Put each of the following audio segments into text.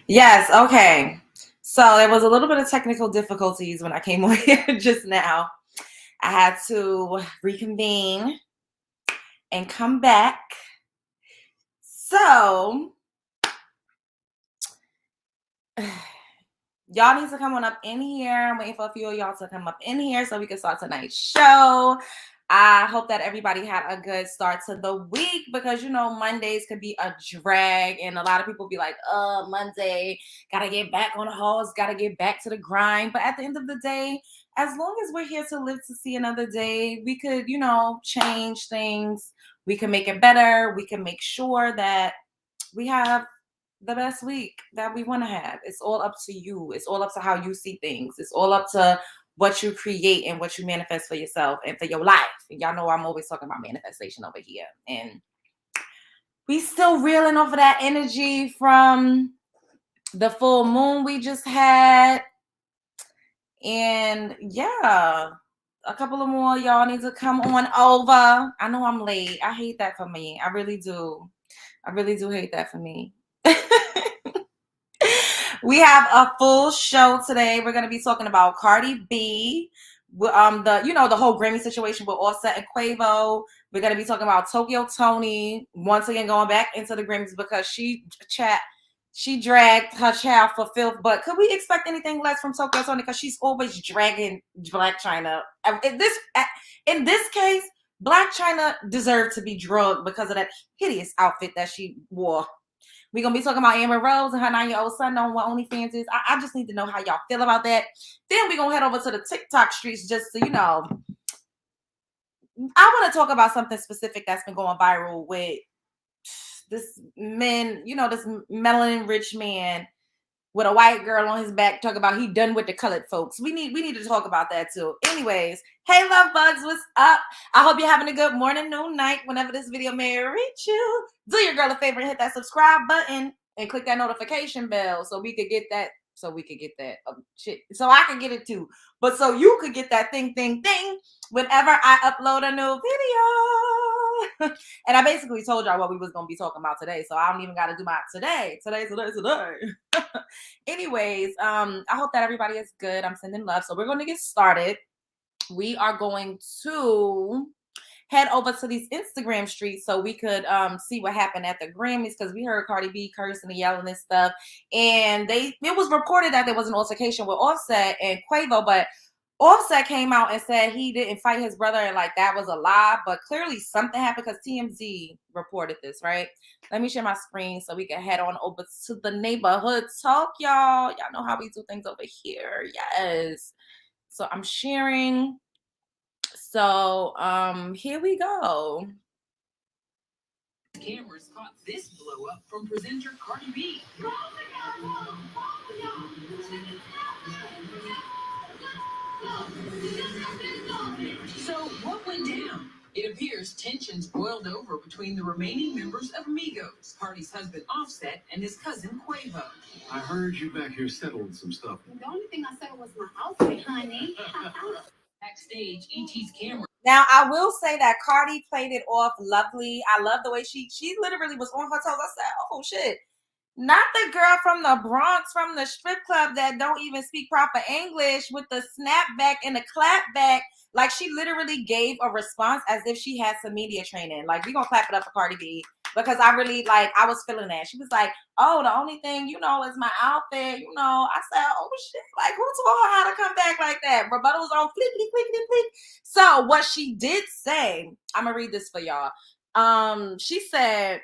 Yes, okay. So there was a little bit of technical difficulties when I came on here just now. I had to reconvene and come back. So y'all need to come on up in here. I'm waiting for a few of y'all to come up in here so we can start tonight's show. I hope that everybody had a good start to the week because Mondays could be a drag, and a lot of people be like, Monday, gotta get back on the horse, gotta get back to the grind. But at the end of the day, as long as we're here to live to see another day, we could, change things. We can make it better. We can make sure that we have the best week that we want to have. It's all up to you. It's all up to how you see things. It's all up to what you create and what you manifest for yourself and for your life. And y'all know I'm always talking about manifestation over here. And we still reeling off of that energy from the full moon we just had. And yeah, a couple of more y'all need to come on over. I know I'm late. I hate that for me. I really do. I really do hate that for me. We have a full show today. We're going to be talking about Cardi B, the whole Grammy situation with Offset and Quavo. We're going to be talking about Toni once again going back into the Grammys because she dragged her child for filth. But could we expect anything less from Toni because she's always dragging Blac Chyna? In this case, Blac Chyna deserved to be drugged because of that hideous outfit that she wore. We're going to be talking about Amber Rose and her 9-year-old son on what OnlyFans is. I just need to know how y'all feel about that. Then we're going to head over to the TikTok streets just to, I want to talk about something specific that's been going viral with this man, this melanin rich man with a white girl on his back talking about he done with the colored folks. We need to talk about that too. Anyways, hey love bugs, what's up? I hope you're having a good morning, noon, night, whenever this video may reach you. Do your girl a favor and hit that subscribe button and click that notification bell so we could get that. So I can get it too. But so you could get that thing whenever I upload a new video. And I basically told y'all what we was going to be talking about today. So I don't even got to do my today. Anyways, I hope that everybody is good. I'm sending love. So we're going to get started. We are going to head over to these Instagram streets so we could see what happened at the Grammys because we heard Cardi B cursing and yelling and stuff. And it was reported that there was an altercation with Offset and Quavo, but Offset came out and said he didn't fight his brother and like that was a lie, but clearly something happened because TMZ reported this, right? Let me share my screen so we can head on over to the neighborhood talk, y'all. Y'all know how we do things over here. Yes. So I'm sharing. So here we go. Cameras caught this blow up from presenter Cardi B. So what went down? It appears tensions boiled over between the remaining members of Migos, Cardi's husband Offset and his cousin Quavo. I heard you back here settling some stuff. The only thing I said was my outfit, honey. Backstage, ET's camera. Now, I will say that Cardi played it off lovely. I love the way she literally was on her toes. I said, oh, shit. Not the girl from the Bronx, from the strip club that don't even speak proper English with the snapback and the clapback. Like, she literally gave a response as if she had some media training. Like, we're going to clap it up for Cardi B. Because I really, I was feeling that. She was like, oh, the only thing, is my outfit. I said, oh, shit. Like, who told her how to come back like that? Rebuttal was on flippity, flippity, flick. So, what she did say, I'm going to read this for y'all. She said,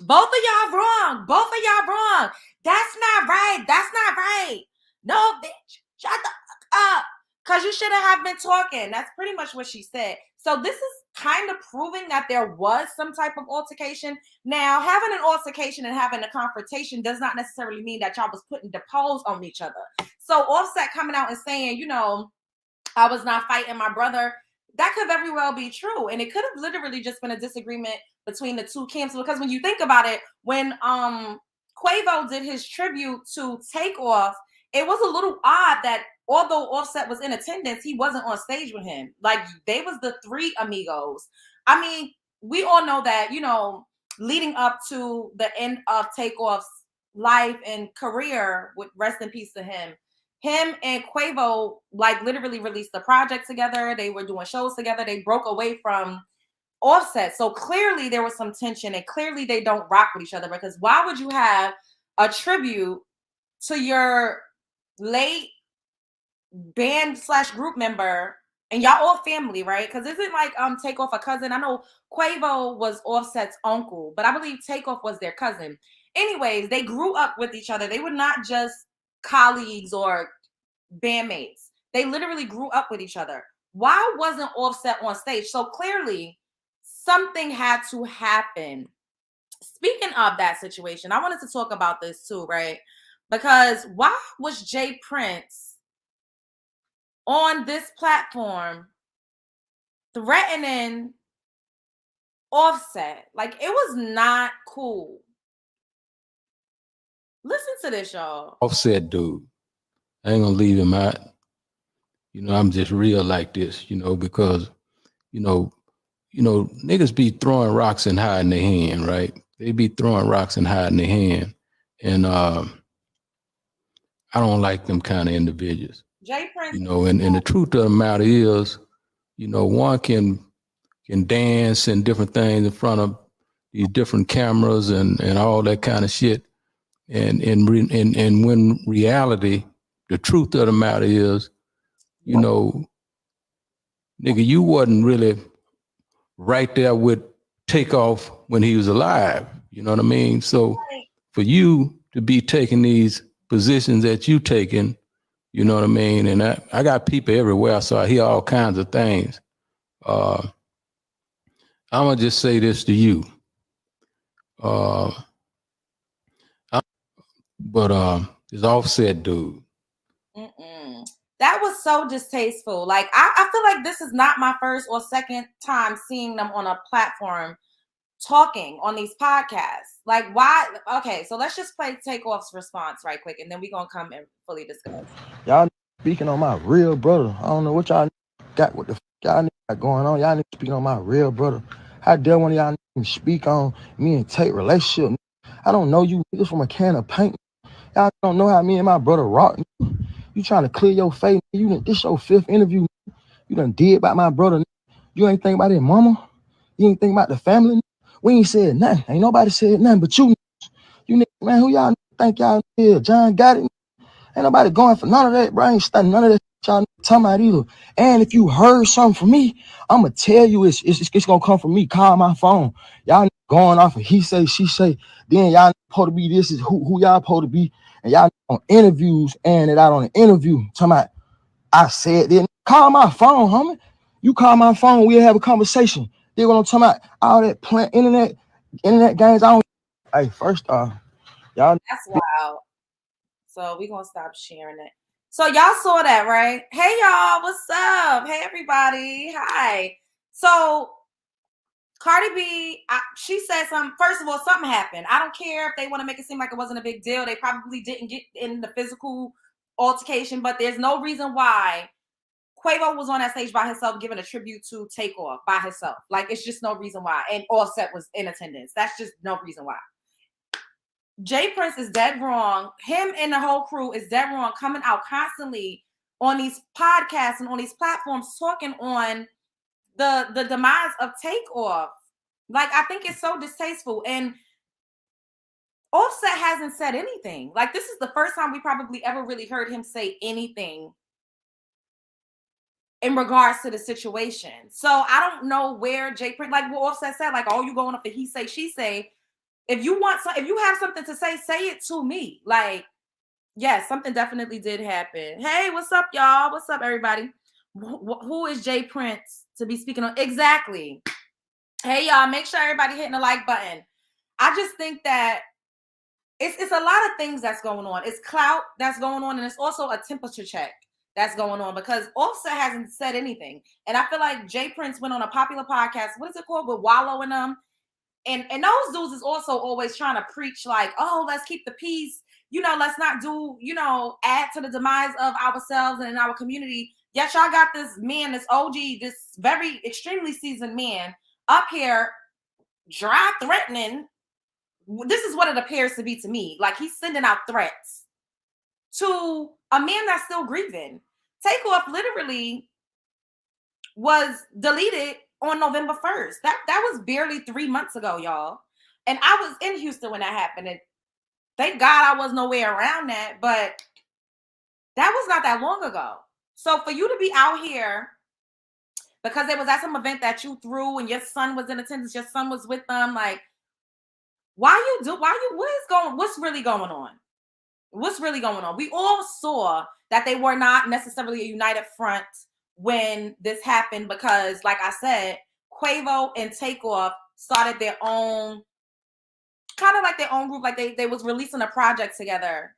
both of y'all wrong. Both of y'all wrong. That's not right. That's not right. No, bitch. Shut the fuck up. Because you shouldn't have been talking. That's pretty much what she said. So this is kind of proving that there was some type of altercation. Now, having an altercation and having a confrontation does not necessarily mean that y'all was putting depots on each other. So Offset coming out and saying, I was not fighting my brother, that could very well be true. And it could have literally just been a disagreement between the two camps. Because when you think about it, when Quavo did his tribute to Takeoff, it was a little odd that although Offset was in attendance, he wasn't on stage with him. Like, they was the three amigos. I mean, we all know that, leading up to the end of Takeoff's life and career, with rest in peace to him. Him and Quavo like literally released a project together. They were doing shows together. They broke away from Offset. So clearly there was some tension and clearly they don't rock with each other, because why would you have a tribute to your late band / group member and y'all all family, right? Because isn't like Takeoff a cousin? I know Quavo was Offset's uncle, but I believe Takeoff was their cousin. Anyways, they grew up with each other. They were not just colleagues or bandmates. They literally grew up with each other. Why wasn't Offset on stage? So clearly something had to happen. Speaking of that situation, I wanted to talk about this too, right? Because why was Jay Prince on this platform threatening Offset? Like, it was not cool. Listen to this, y'all. Offset dude. I ain't gonna leave him out. You know, I'm just real like this, you know, because, you know, niggas be throwing rocks and hiding their hand, right? They be throwing rocks and hiding their hand. And I don't like them kind of individuals. Jay Prince. You know, and the truth of the matter is, you know, one can dance and different things in front of these different cameras and all that kind of shit. And when reality, the truth of the matter is, you know, nigga, you wasn't really right there with Takeoff when he was alive. You know what I mean? So for you to be taking these positions that you taking, you know what I mean? And I got people everywhere, so I hear all kinds of things. I'm gonna just say this to you. This Offset dude. That was so distasteful. Like, I feel like this is not my first or second time seeing them on a platform talking on these podcasts. Like, why? Okay, so let's just play Takeoff's response right quick, and then we're gonna come and fully discuss. Y'all speaking on my real brother. I don't know what y'all got, what the y'all got going on. Y'all speaking on my real brother. How dare one of y'all speak on me and Tate relationship? I don't know you niggas from a can of paint. Y'all don't know how me and my brother rock. You trying to clear your face. This your 5th interview. You done did about my brother. You ain't think about his mama. You ain't think about the family. We ain't said nothing. Ain't nobody said nothing but you. You niggas, man, who y'all think y'all is? John got it. Ain't nobody going for none of that, bro. I ain't studying none of that y'all talking about either. And if you heard something from me, I'ma tell you it's gonna come from me. Call my phone. Y'all going off of he say, she say. Then y'all supposed to be this is who y'all supposed to be. And y'all on interviews and it out on an interview. Talking about I said then call my phone, homie. You call my phone, we'll have a conversation. Then what I'm talking about, all that plant internet games. I don't. Hey, first off, y'all. That's wild. So we're gonna stop sharing it. So y'all saw that, right? Hey y'all, what's up? Hey everybody, hi. So Cardi B, she said something. First of all, something happened. I don't care if they want to make it seem like it wasn't a big deal. They probably didn't get in the physical altercation, but there's no reason why Quavo was on that stage by himself giving a tribute to Takeoff by himself. Like, it's just no reason why. And Offset was in attendance. That's just no reason why. Jay Prince is dead wrong. Him and the whole crew is dead wrong, coming out constantly on these podcasts and on these platforms talking on the demise of Takeoff. Like, I think it's so distasteful. And Offset hasn't said anything. Like, this is the first time we probably ever really heard him say anything in regards to the situation. So I don't know where Jay Prince, like what Offset said, like, oh, you going up the he say, she say. If you have something to say it to me. Like, yes, something definitely did happen. Hey, what's up, y'all? What's up, everybody? Who is Jay Prince to be speaking on? Exactly. Hey, y'all, make sure everybody hitting the like button. I just think that it's a lot of things that's going on. It's clout that's going on, and it's also a temperature check that's going on because Offset hasn't said anything. And I feel like Jay Prince went on a popular podcast. What is it called? With Wallow and them. And those dudes is also always trying to preach like, oh, let's keep the peace. You know, let's not do, add to the demise of ourselves and in our community. Yet y'all got this man, this OG, this very extremely seasoned man up here dry threatening this is what it appears to be to me. Like he's sending out threats to a man that's still grieving. Takeoff literally was deleted on November 1st. That was barely 3 months ago, y'all. And I was in Houston when that happened. And thank God I was nowhere around that, but that was not that long ago. So for you to be out here because it was at some event that you threw and your son was in attendance, your son was with them, like, what's really going on? What's really going on? We all saw that they were not necessarily a united front when this happened because, like I said, Quavo and Takeoff started their own, kind of like their own group, like they was releasing a project together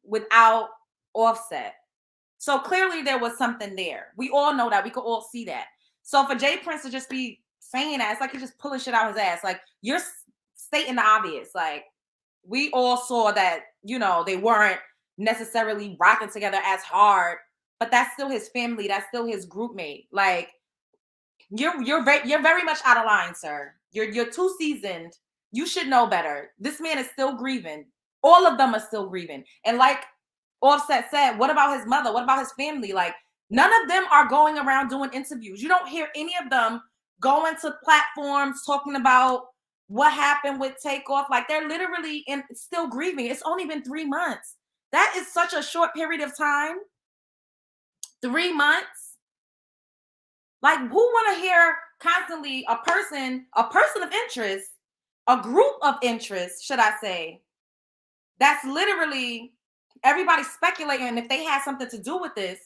without Offset. So clearly there was something there. We all know that. We could all see that. So for Jay Prince to just be saying that, it's like he's just pulling shit out his ass. Like, you're stating the obvious. Like, we all saw that, you know, they weren't necessarily rocking together as hard, but that's still his family. That's still his group mate. Like, you're very much out of line, sir. You're too seasoned. You should know better. This man is still grieving. All of them are still grieving. And like Offset said, what about his mother? What about his family? Like, none of them are going around doing interviews. You don't hear any of them going to platforms talking about what happened with Takeoff. Like, they're literally still grieving. It's only been 3 months. That is such a short period of time. 3 months. Like, who want to hear constantly a person of interest, a group of interest, should I say, that's literally everybody speculating if they had something to do with this,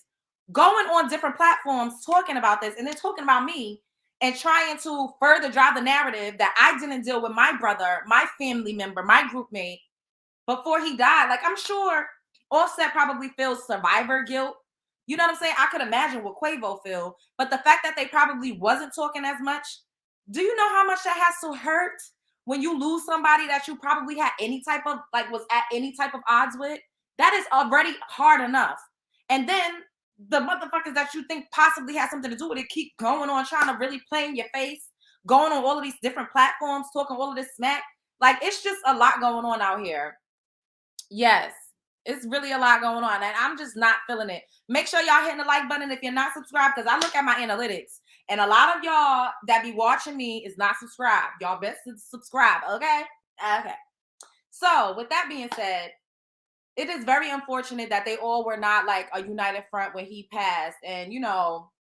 going on different platforms talking about this, and then talking about me and trying to further drive the narrative that I didn't deal with my brother, my family member, my group mate before he died. Like, I'm sure Offset probably feels survivor guilt. You know what I'm saying? I could imagine what Quavo feel, but the fact that they probably wasn't talking as much, do you know how much that has to hurt when you lose somebody that you probably had any type of, like, was at any type of odds with? That is already hard enough. And then the motherfuckers that you think possibly had something to do with it keep going on trying to really play in your face, going on all of these different platforms, talking all of this smack. Like, it's just a lot going on out here. Yes, it's really a lot going on, and I'm just not feeling it. Make sure y'all hitting the like button if you're not subscribed, because I look at my analytics, and a lot of y'all that be watching me is not subscribed. Y'all best to subscribe, okay? Okay. So, with that being said, it is very unfortunate that they all were not like a united front when he passed. And, you know,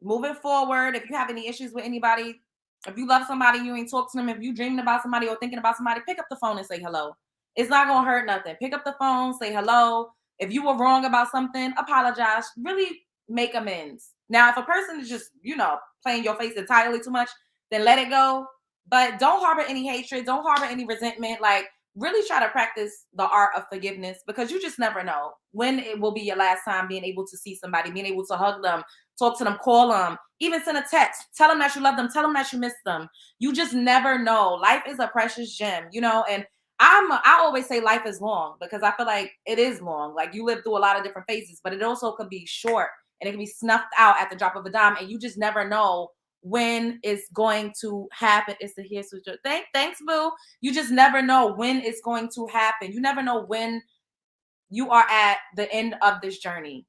moving forward, if you have any issues with anybody, if you love somebody, you ain't talk to them, if you dreaming about somebody or thinking about somebody, pick up the phone and say hello. It's not going to hurt nothing. Pick up the phone, say hello. If you were wrong about something, apologize. Really make amends. Now, if a person is just, you know, playing your face entirely too much, then let it go. But don't harbor any hatred. Don't harbor any resentment. Like, really try to practice the art of forgiveness, because you just never know when it will be your last time being able to see somebody, being able to hug them, talk to them, call them, even send a text, tell them that you love them, tell them that you miss them. You just never know. Life is a precious gem, you know, and I always say life is long, because I feel like it is long. Like, you live through a lot of different phases, but it also can be short and it can be snuffed out at the drop of a dime, and you just never know when it's going to happen. It's the here switcher. Thanks, boo. You just never know when it's going to happen. You never know when you are at the end of this journey.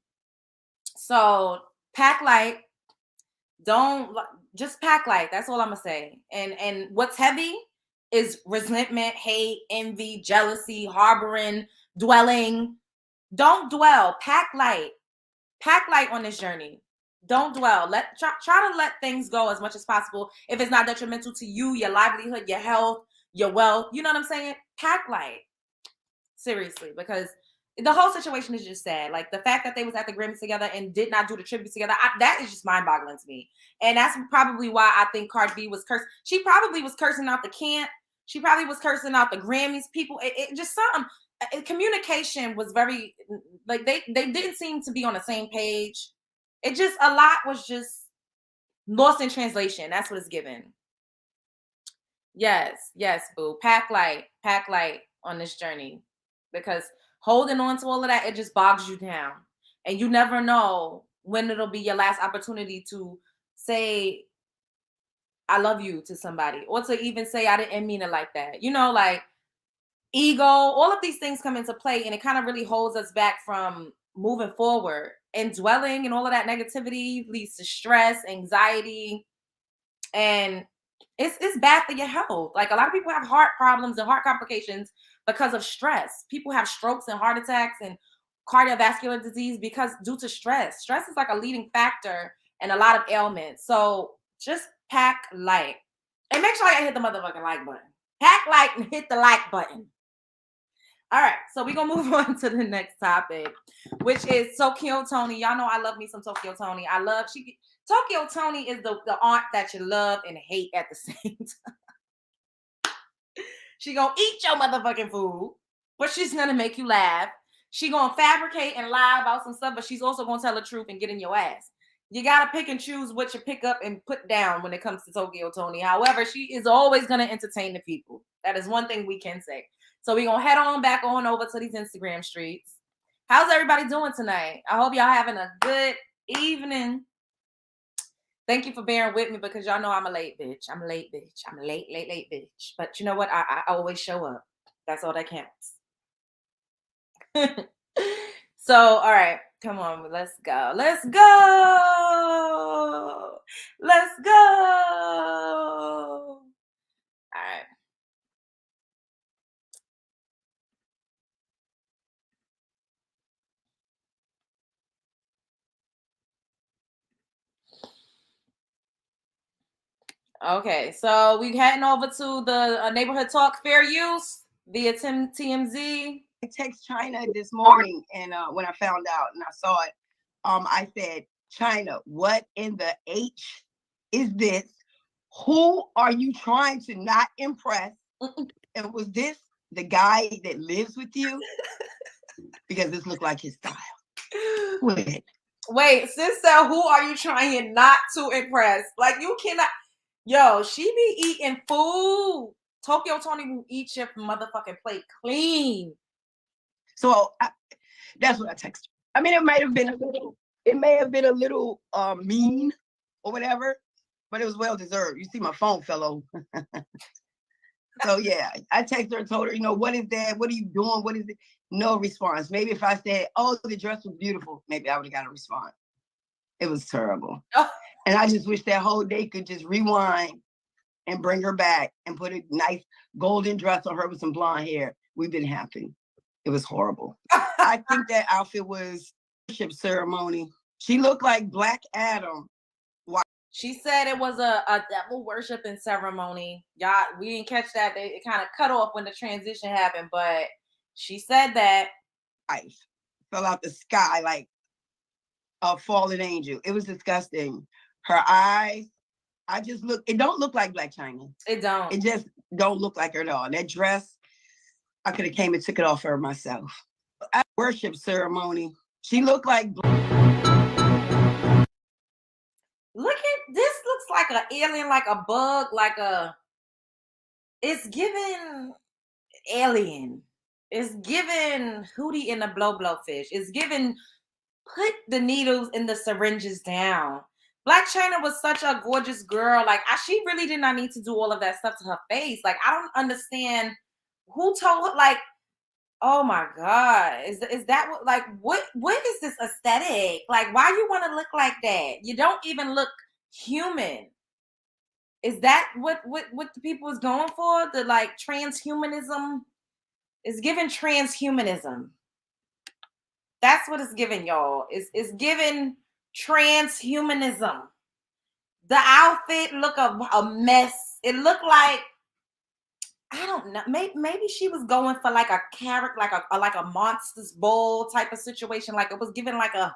So pack light. Don't just pack light. That's all I'm gonna say. And what's heavy is resentment, hate, envy, jealousy, harboring, dwelling. Don't dwell. Pack light. Pack light on this journey. Don't dwell. Try to let things go as much as possible. If it's not detrimental to you, your livelihood, your health, your wealth, you know what I'm saying? Pack light. Seriously, because the whole situation is just sad. Like, the fact that they was at the Grammys together and did not do the tribute together, that is just mind-boggling to me. And that's probably why I think Cardi B was cursed. She probably was cursing out the camp. She probably was cursing out the Grammys people. It just something. Communication was very, like, they didn't seem to be on the same page. It just, a lot was just lost in translation. That's what it's given. Yes, boo. Pack light on this journey, because holding on to all of that, it just bogs you down, and you never know when it'll be your last opportunity to say I love you to somebody, or to even say I didn't mean it like that. You know, like ego, all of these things come into play, and it kind of really holds us back from moving forward. And dwelling and all of that negativity leads to stress, anxiety, and it's bad for your health. Like a lot of people have heart problems and heart complications because of stress. People have strokes and heart attacks and cardiovascular disease because due to stress. Stress is like a leading factor in a lot of ailments. So just pack light. And make sure you hit the motherfucking like button. Pack light and hit the like button. All right, so we're gonna move on to the next topic, which is Tokyo Toni. Y'all know I love me some Tokyo Toni. Tokyo Toni is the aunt that you love and hate at the same time. She gonna eat your motherfucking food, but she's gonna make you laugh. She gonna fabricate and lie about some stuff, but she's also gonna tell the truth and get in your ass. You gotta pick and choose what you pick up and put down when it comes to Tokyo Toni. However, she is always gonna entertain the people. That is one thing we can say. So we're gonna head on back on over to these Instagram streets. How's everybody doing tonight? I hope y'all having a good evening. Thank you for bearing with me because y'all know I'm a late bitch. I'm a late bitch. I'm a late bitch. But you know what? I always show up. That's all that counts. So, all right. Come on. Let's go. Let's go. Let's go. All right. Okay, so we heading over to the neighborhood talk fair use via TMZ. I text Chyna this morning, and when I found out and I saw it, I said, Chyna, what in the H is this? Who are you trying to not impress? And was this the guy that lives with you? Because this looked like his style. Wait, sister, who are you trying not to impress? Like, you cannot. Yo, she be eating food. Tokyo Toni will eat your motherfucking plate clean. So that's what I texted. I mean, it may have been a little mean or whatever, but it was well deserved. You see, my phone fell over. So yeah, I texted her and told her, you know, what is that? What are you doing? What is it? No response. Maybe if I said, oh, the dress was beautiful, maybe I would have got a response. It was terrible. Oh. And I just wish that whole day could just rewind and bring her back and put a nice golden dress on her with some blonde hair. We've been happy. It was horrible. I think that outfit was worship ceremony. She looked like Black Adam. Wow. She said it was a devil worshiping ceremony. Y'all, we didn't catch that. It kind of cut off when the transition happened, but she said that. Ice fell out the sky like a fallen angel. It was disgusting. Her eyes, it don't look like Blac Chyna. It don't. It just don't look like her at all. That dress, I could have came and took it off her myself. At worship ceremony, she looked like. Look at this. Looks like an alien, like a bug, it's giving alien. It's giving Hootie in the blow fish. It's giving put the needles in the syringes down. Blac Chyna was such a gorgeous girl. Like, she really did not need to do all of that stuff to her face. Like, I don't understand who told her, like, oh my God. Is that what, like, what is this aesthetic? Like, why you want to look like that? You don't even look human. Is that what the people is going for? The, like, transhumanism? Is giving transhumanism. That's what it's giving, y'all. It's giving transhumanism. The outfit look a mess. It looked like, I don't know. Maybe she was going for like a character, like a Monsters Ball type of situation. Like it was given like a.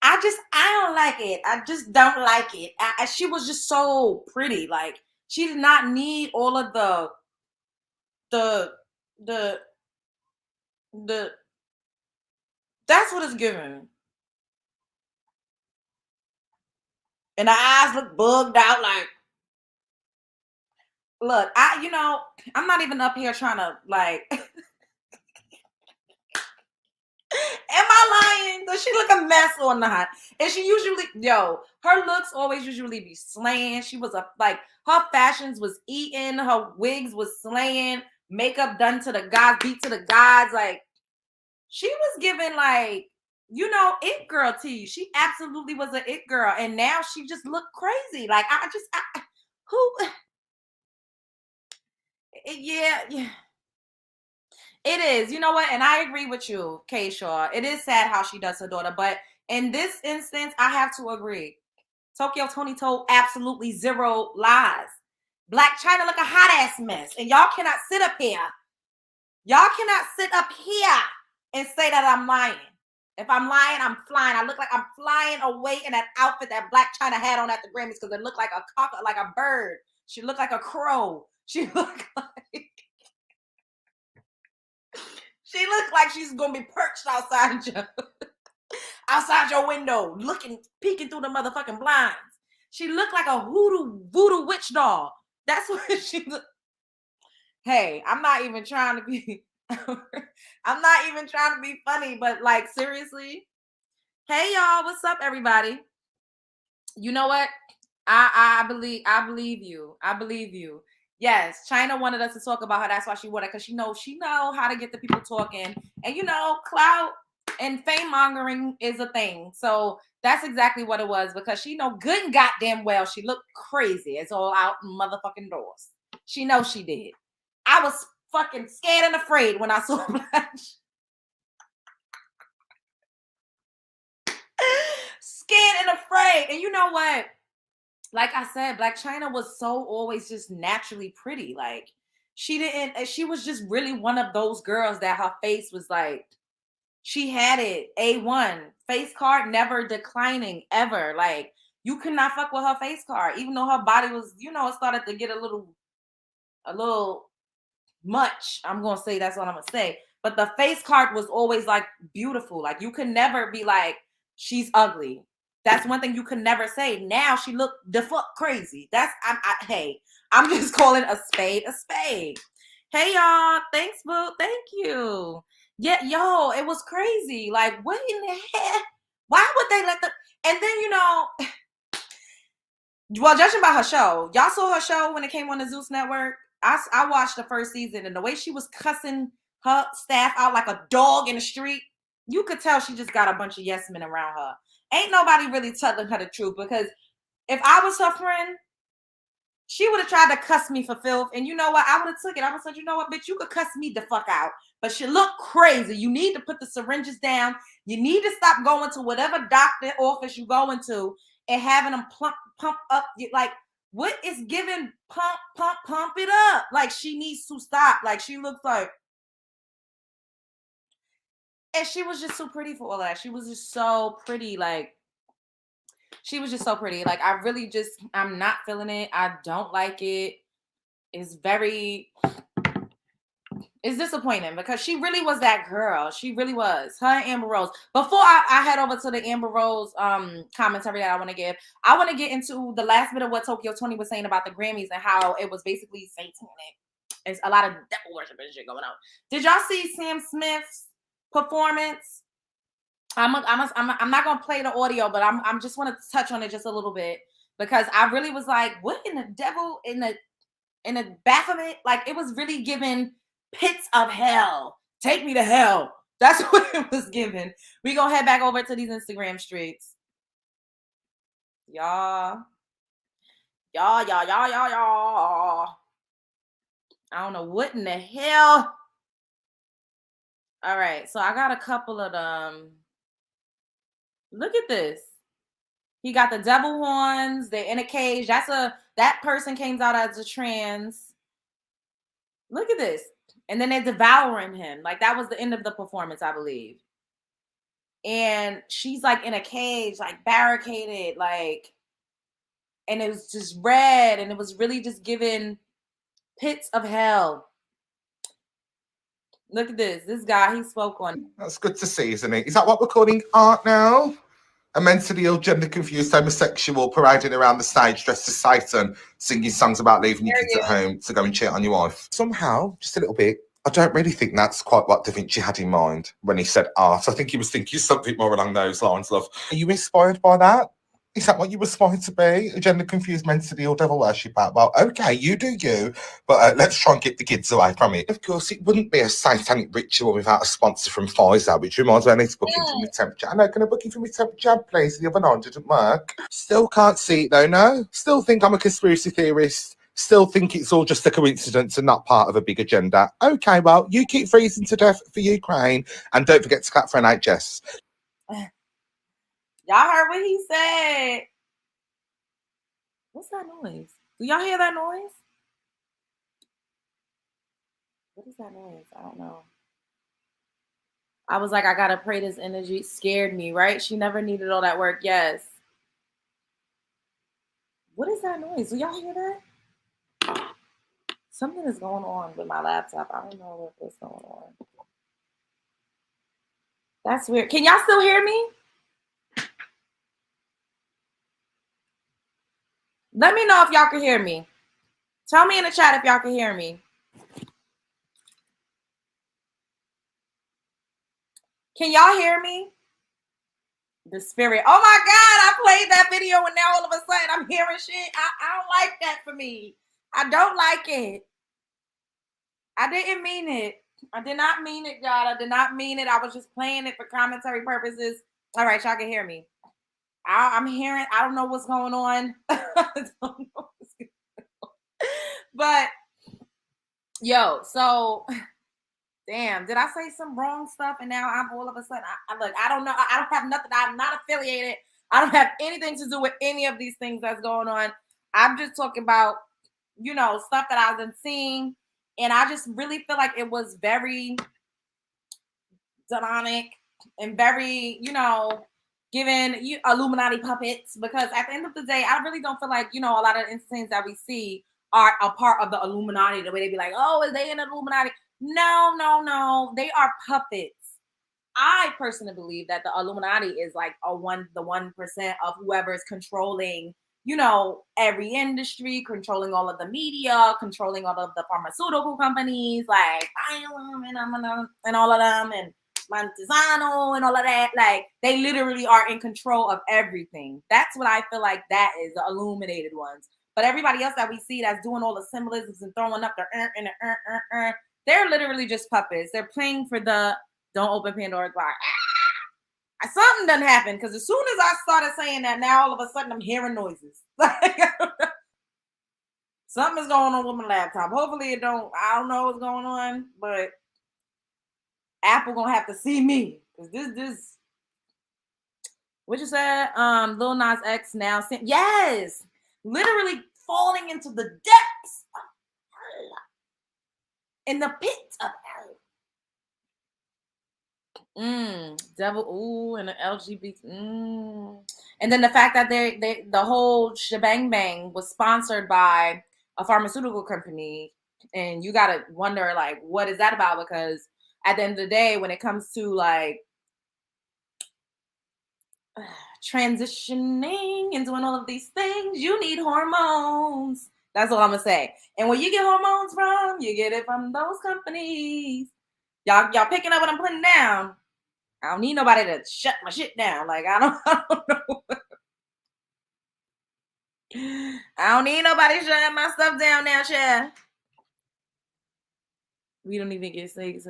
I don't like it. I just don't like it. She was just so pretty. Like she did not need all of the. That's what it's giving. And the eyes look bugged out. Like, look, I'm not even up here trying to like. Am I I lying? Does she look a mess or not? And she usually, her looks always usually be slaying. She was her fashions was eating, her wigs was slaying, makeup done to the gods, beat to the gods. Like, she was giving it girl tea. She absolutely was an it girl. And now she just looked crazy. Like, yeah. It is. You know what? And I agree with you, K. Shaw. It is sad how she does her daughter. But in this instance, I have to agree. Tokyo Toni told absolutely zero lies. Blac Chyna look a hot ass mess. And y'all cannot sit up here. Y'all cannot sit up here and say that I'm lying. If I'm lying, I'm flying. I look like I'm flying away in that outfit that Blac Chyna had on at the Grammys because it looked like a bird. She looked like a crow. She looked like she's gonna be perched outside your window, peeking through the motherfucking blinds. She looked like a voodoo witch doll. That's what she looked. Hey, I'm not even trying to be funny, but like, seriously. Hey y'all, what's up, everybody? You know what? I believe you. I believe you. Yes, Chyna wanted us to talk about her. That's why she wanted, because she know how to get the people talking. And clout and fame mongering is a thing. So that's exactly what it was, because she know good and goddamn well she looked crazy. It's all out in motherfucking doors. She knows she did. I was fucking scared and afraid when I saw Blac. Scared and afraid. And you know what? Like I said, Blac Chyna was so always just naturally pretty. Like, she was just really one of those girls that her face was like, she had it A1. Face card never declining ever. Like, you could not fuck with her face card, even though her body was, it started to get a little much. I'm gonna say that's what I'm gonna say. But the face card was always like beautiful. Like, you could never be like, she's ugly. That's one thing you could never say. Now she looked the fuck crazy. Hey, I'm just calling a spade a spade. Hey y'all, thanks, boo. Thank you. Yeah, it was crazy. Like, what in the hell? Why would they let the? And then well, judging by her show, y'all saw her show when it came on the Zeus Network. I watched the first season, and the way she was cussing her staff out like a dog in the street, you could tell she just got a bunch of yes men around her. Ain't nobody really telling her the truth, because if I was her friend, she would have tried to cuss me for filth. And you know what? I would have took it. I would have said, you know what, bitch, you could cuss me the fuck out. But she looked crazy. You need to put the syringes down. You need to stop going to whatever doctor office you going to and having them pump up. Like, what is giving pump it up? Like, she needs to stop. Like, she looks like. And she was just so pretty for all that. She was just so pretty. Like, she was just so pretty. Like, I'm not feeling it. I don't like it. It's disappointing, because she really was that girl. She really was. Her and Amber Rose. Before I head over to the Amber Rose commentary that I want to give, I want to get into the last bit of what Tokyo Toni was saying about the Grammys and how it was basically satanic. It's a lot of devil worship and shit going on. Did y'all see Sam Smith's performance? I'm not gonna play the audio, but I'm just want to touch on it just a little bit, because I really was like, what in the devil in the Baphomet? Like, it was really giving pits of hell. Take me to hell. That's what it was giving. We gonna head back over to these Instagram streets. Y'all. I don't know what in the hell. All right, so I got a couple of them. Look at this. He got the devil horns. They're in a cage. That person came out as a trans. Look at this. And then they're devouring him. Like, that was the end of the performance, I believe. And she's like in a cage, like barricaded, like, and it was just red, and it was really just giving pits of hell. Look at this. This guy, he spoke on it. That's good to see, isn't it? Is that what we're calling art now? A mentally ill, gender-confused homosexual parading around the stage dressed as Satan, singing songs about leaving your kids at home to go and cheat on your wife. Somehow, just a little bit, I don't really think that's quite what Da Vinci had in mind when he said art. I think he was thinking something more along those lines, love. Are you inspired by that? Is that what you aspire to be? A gender confused, mentally or devil worshipper? Well, okay, you do you, but let's try and get the kids away from it. Of course, it wouldn't be a satanic ritual without a sponsor from Pfizer, which reminds me I need to book in for my temperature. I know, can I book in for my temperature, please? The other night didn't work. Still can't see it though, no? Still think I'm a conspiracy theorist. Still think it's all just a coincidence and not part of a big agenda. Okay, well, you keep freezing to death for Ukraine and don't forget to clap for NHS. Y'all heard what he said. What's that noise? Do y'all hear that noise? What is that noise? I don't know. I was like, I gotta pray this energy. Scared me, right? She never needed all that work. Yes. What is that noise? Do y'all hear that? Something is going on with my laptop. I don't know what's going on. That's weird. Can y'all still hear me? Let me know if y'all can hear me. Tell me in the chat if y'all can hear me. Can y'all hear me? The spirit. Oh my God, I played that video and now all of a sudden I'm hearing shit. I don't like that for me. I don't like it. I didn't mean it. I did not mean it, y'all. I did not mean it. I was just playing it for commentary purposes. All right, y'all can hear me. I'm hearing, I don't know what's going on. I don't know what's going on. But, yo, so, damn, did I say some wrong stuff? And now I'm all of a sudden, look, I don't know. I don't have nothing. I'm not affiliated. I don't have anything to do with any of these things that's going on. I'm just talking about, you know, stuff that I've been seeing. And I just really feel like it was very demonic and very, you know, giving Illuminati puppets, because at the end of the day, I really don't feel like, you know, a lot of instances that we see are a part of the Illuminati, the way they be like, oh, is they in the Illuminati? No. They are puppets. I personally believe that the Illuminati is like the 1% of whoever is controlling, you know, every industry, controlling all of the media, controlling all of the pharmaceutical companies, like and all of them, and Montesano and all of that. Like, they literally are in control of everything. That's what I feel like that is, the illuminated ones. But everybody else that we see that's doing all the symbolisms and throwing up their they're literally just puppets. They're playing for the don't open Pandora's box. Something done happened, because as soon as I started saying that, now all of a sudden I'm hearing noises. Something is going on with my laptop. Hopefully it don't. I don't know what's going on, but Apple gonna have to see me, because this. What you said? Lil Nas X now. Yes, literally falling into the depths of hell, in the pit of hell. Devil, ooh, and the LGBT, and then the fact that they the whole shebang bang was sponsored by a pharmaceutical company, and you gotta wonder, like, what is that about? Because at the end of the day, when it comes to like transitioning and doing all of these things, you need hormones. That's all I'm gonna say. And where you get hormones from, you get it from those companies. Y'all picking up what I'm putting down? I don't need nobody to shut my shit down. Like, I don't know. I don't need nobody shutting my stuff down now, Chad. We don't even get sick.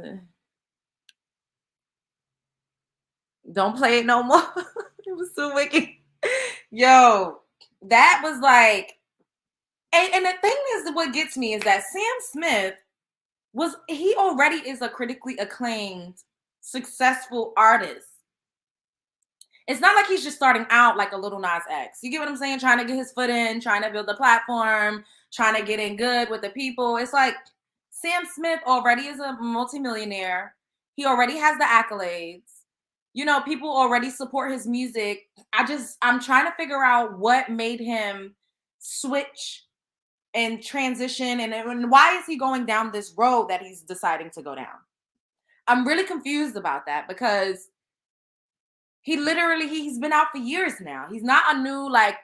Don't play it no more. It was too wicked. Yo, that was like, and the thing is, what gets me is that Sam Smith he already is a critically acclaimed, successful artist. It's not like he's just starting out like a Lil Nas X. You get what I'm saying? Trying to get his foot in, trying to build a platform, trying to get in good with the people. It's like Sam Smith already is a multimillionaire. He already has the accolades. You know, people already support his music. I'm trying to figure out what made him switch and transition, and why is he going down this road that he's deciding to go down? I'm really confused about that, because he's been out for years now. He's not a new, like,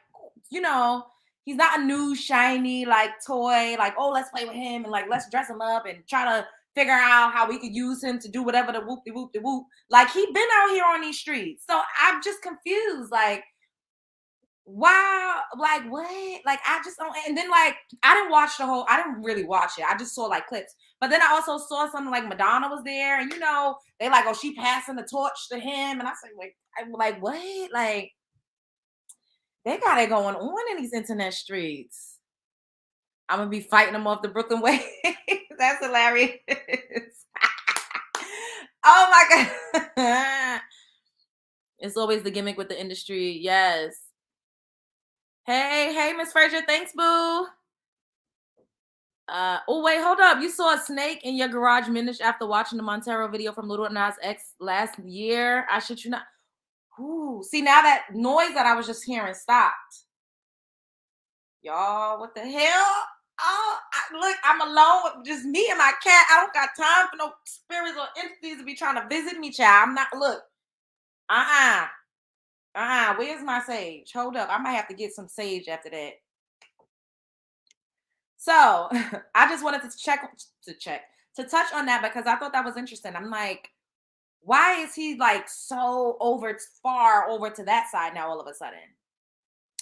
you know, he's not a new shiny like toy, like, oh, let's play with him and like let's dress him up and try to figure out how we could use him to do whatever the whoop de whoop de whoop. Like, he been out here on these streets. So I'm just confused. Like, wow, like what? Like, I just don't. And then, like, I didn't really watch it. I just saw like clips. But then I also saw something like Madonna was there, and they like, oh, she passing the torch to him. And I said, like, I'm like, what? Like, they got it going on in these internet streets. I'm gonna be fighting them off the Brooklyn way. That's hilarious. Oh my God. It's always the gimmick with the industry. Yes. Hey, Miss Frazier. Thanks, boo. Oh, wait, hold up. You saw a snake in your garage minutes after watching the Montero video from Little Nas X last year. I shit you not. Ooh. See, now that noise that I was just hearing stopped. Y'all, what the hell? Oh, look, I'm alone with just me and my cat. I don't got time for no spirits or entities to be trying to visit me, child. I'm not, look. Where's my sage? Hold up. I might have to get some sage after that. So I just wanted to touch on that because I thought that was interesting. I'm like, why is he like so far over to that side now all of a sudden?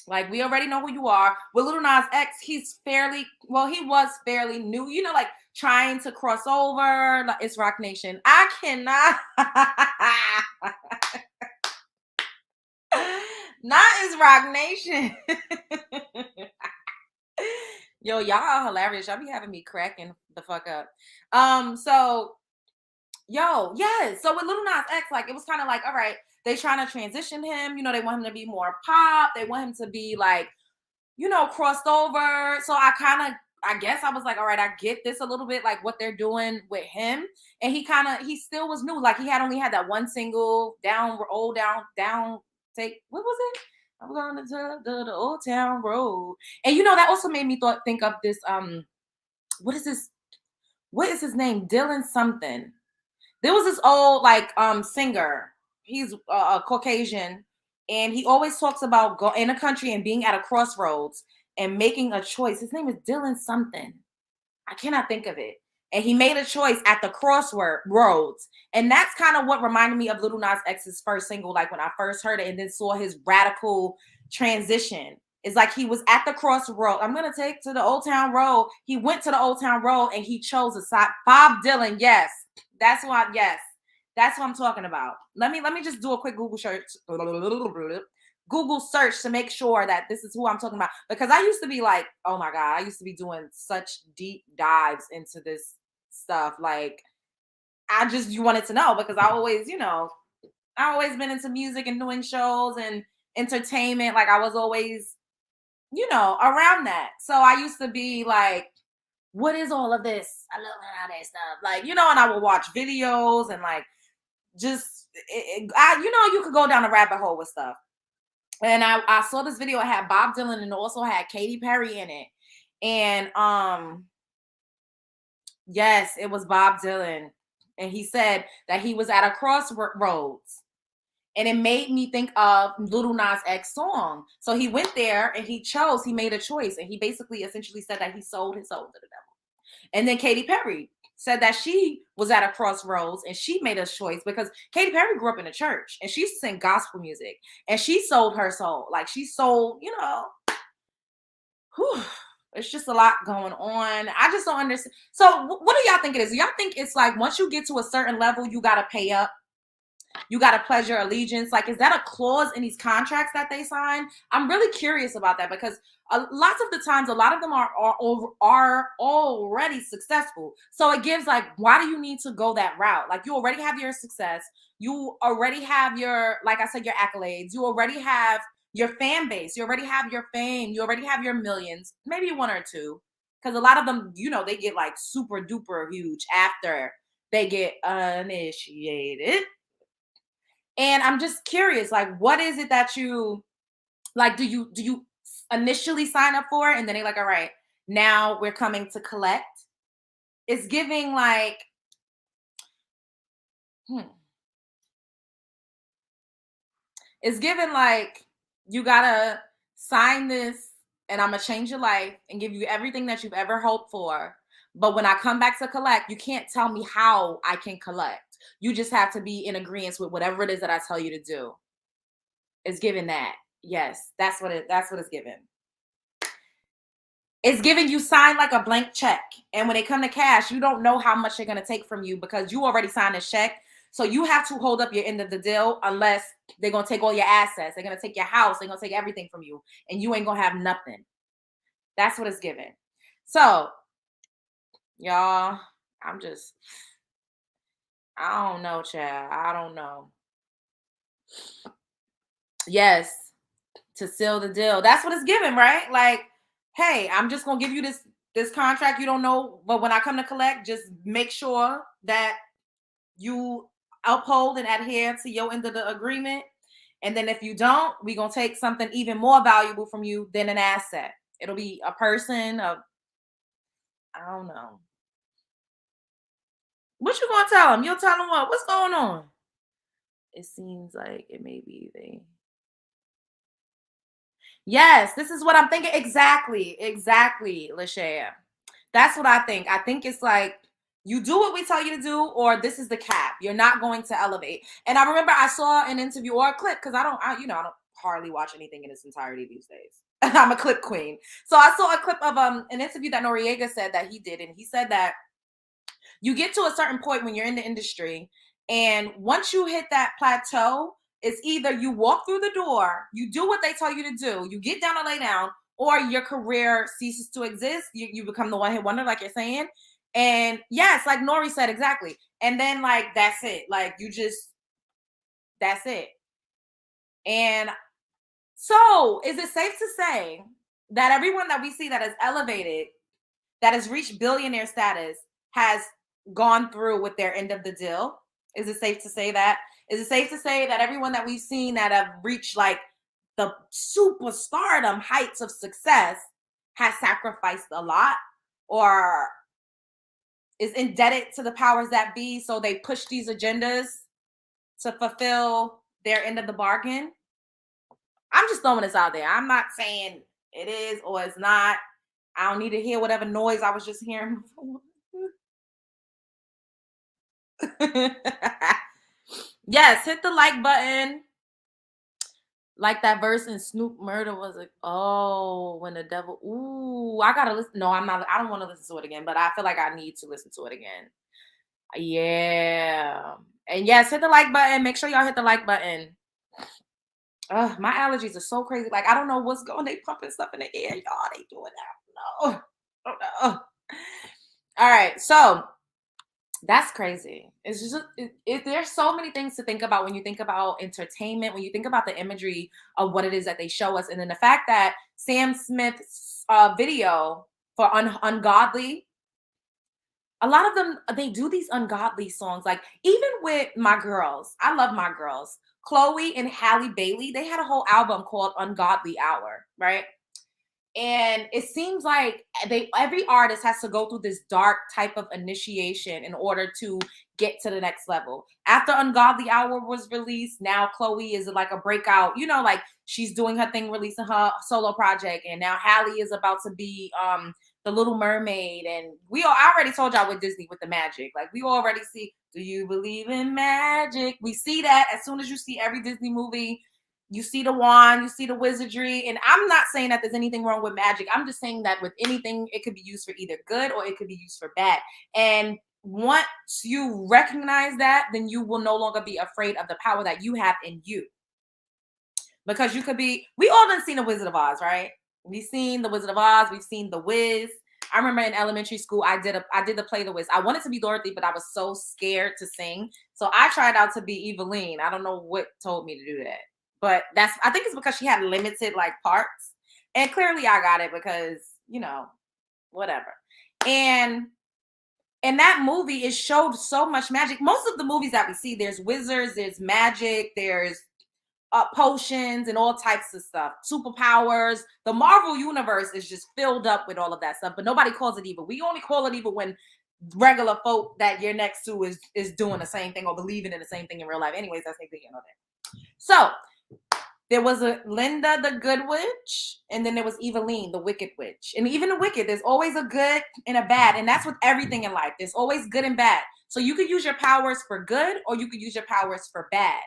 Like, we already know who you are. With Little Nas X, he was fairly new, like trying to cross over. Like, it's Rock Nation. I cannot. Not is Rock Nation. Yo, y'all are hilarious. Y'all be having me cracking the fuck up. So with Little Nas X, like, it was kind of like, all right, they trying to transition him. They want him to be more pop. They want him to be like, crossed over. So I guess I was like, all right, I get this a little bit, like what they're doing with him. And he still was new. Like, he had only had that one single, down, take, what was it? I'm going to the Old Town Road. And that also made me think of this, what is his name? Dylan something. There was this old singer. He's a Caucasian, and he always talks about going in a country and being at a crossroads and making a choice. His name is Dylan something. I cannot think of it. And he made a choice at the crossroads. And that's kind of what reminded me of Little Nas X's first single, like when I first heard it and then saw his radical transition. It's like he was at the crossroad. I'm going to take to the Old Town Road. He went to the Old Town Road and he chose a side. Bob Dylan, yes. That's what I'm talking about. Let me just do a quick Google search to make sure that this is who I'm talking about. Because I used to be like, oh my God, I used to be doing such deep dives into this stuff. Like, you wanted to know because I always been into music and doing shows and entertainment. Like, I was always, around that. So I used to be like, what is all of this? I love all that stuff. Like, and I would watch videos and like, just, you could go down a rabbit hole with stuff. And I saw this video. It had Bob Dylan and also had Katy Perry in it. And yes, it was Bob Dylan. And he said that he was at a crossroads. And it made me think of Little Nas X song. So he went there and he made a choice. And he basically essentially said that he sold his soul to the devil. And then Katy Perry said that she was at a crossroads and she made a choice because Katy Perry grew up in a church and she used to sing gospel music and she sold her soul. Like, she sold, it's just a lot going on. I just don't understand. So what do y'all think it is? Do y'all think it's like once you get to a certain level, you got to pay up? You got to pledge your allegiance? Like, is that a clause in these contracts that they sign? I'm really curious about that because lots of the times, a lot of them are already successful. So it gives like, why do you need to go that route? Like, you already have your success. You already have your, like I said, your accolades. You already have your fan base. You already have your fame. You already have your millions, maybe one or two. Because a lot of them, they get like super duper huge after they get initiated. And I'm just curious, like, what is it that you, like, do you initially sign up for it? And then they're like, all right, now we're coming to collect. It's giving like, it's giving like, you gotta sign this and I'm gonna change your life and give you everything that you've ever hoped for. But when I come back to collect, you can't tell me how I can collect. You just have to be in agreement with whatever it is that I tell you to do. It's given that. Yes, that's what it's given. It's giving you sign like a blank check. And when they come to cash, you don't know how much they're going to take from you because you already signed a check. So you have to hold up your end of the deal unless they're going to take all your assets. They're going to take your house. They're going to take everything from you. And you ain't going to have nothing. That's what it's given. So, y'all, I don't know, child. I don't know. Yes, to seal the deal. That's what it's given, right? Like, hey, I'm just going to give you this contract. You don't know. But when I come to collect, just make sure that you uphold and adhere to your end of the agreement. And then if you don't, we're going to take something even more valuable from you than an asset. It'll be a person, I don't know. What you going to tell them? You'll tell them what? What's going on? It seems like it may be Yes, this is what I'm thinking. Exactly, Lashaya. That's what I think. I think it's like, you do what we tell you to do, or this is the cap. You're not going to elevate. And I remember I saw an interview or a clip because I don't hardly watch anything in its entirety these days. I'm a clip queen. So I saw a clip of an interview that Noriega said that he did, and he said that you get to a certain point when you're in the industry, and once you hit that plateau, it's either you walk through the door, you do what they tell you to do, you get down and lay down, or your career ceases to exist. You become the one-hit wonder, like you're saying. And yes, like Nori said, exactly. And then like, that's it. Like that's it. And so is it safe to say that everyone that we see that is elevated, that has reached billionaire status, has gone through with their end of the deal? Is it safe to say that? Is it safe to say that everyone that we've seen that have reached like the superstardom heights of success has sacrificed a lot, or is indebted to the powers that be, so they push these agendas to fulfill their end of the bargain? I'm just throwing this out there. I'm not saying it is or it's not. I don't need to hear whatever noise I was just hearing before. Yes, hit the like button. Like that verse in Snoop Murder was like, oh, when the devil, ooh, I gotta listen. No, I don't want to listen to it again, but I feel like I need to listen to it again. Yeah. And yes, hit the like button. Make sure y'all hit the like button. My allergies are so crazy. Like, I don't know what's going. They pumping stuff in the air, y'all. They doing that. No. Oh, no. All right. So that's crazy. It's just there's so many things to think about when you think about entertainment, when you think about the imagery of what it is that they show us, and then the fact that Sam Smith's video for Ungodly, a lot of them, they do these ungodly songs. Like, even with my girls, I love my girls, Chloe and Halle Bailey, they had a whole album called Ungodly Hour, right? And it seems like every artist has to go through this dark type of initiation in order to get to the next level. After Ungodly Hour was released, now Chloe is like a breakout, like she's doing her thing, releasing her solo project. And now Halle is about to be the Little Mermaid. And I already told y'all with Disney, with the magic, like we already see, do you believe in magic? We see that as soon as you see every Disney movie. You see the wand, you see the wizardry. And I'm not saying that there's anything wrong with magic. I'm just saying that with anything, it could be used for either good or it could be used for bad. And once you recognize that, then you will no longer be afraid of the power that you have in you. Because we all done seen the Wizard of Oz, right? We've seen the Wizard of Oz. We've seen the Wiz. I remember in elementary school, I did the play The Wiz. I wanted to be Dorothy, but I was so scared to sing. So I tried out to be Eveline. I don't know what told me to do that. But I think it's because she had limited like parts. And clearly I got it because, whatever. And in that movie, it showed so much magic. Most of the movies that we see, there's wizards, there's magic, there's potions and all types of stuff, superpowers. The Marvel universe is just filled up with all of that stuff, but nobody calls it evil. We only call it evil when regular folk that you're next to is doing the same thing or believing in the same thing in real life. Anyways, that's neither here nor there. So There was a Linda the Good Witch, and then there was Eveline the Wicked Witch. And even the wicked, there's always a good and a bad, and that's with everything in life. There's always good and bad. So you could use your powers for good, or you could use your powers for bad.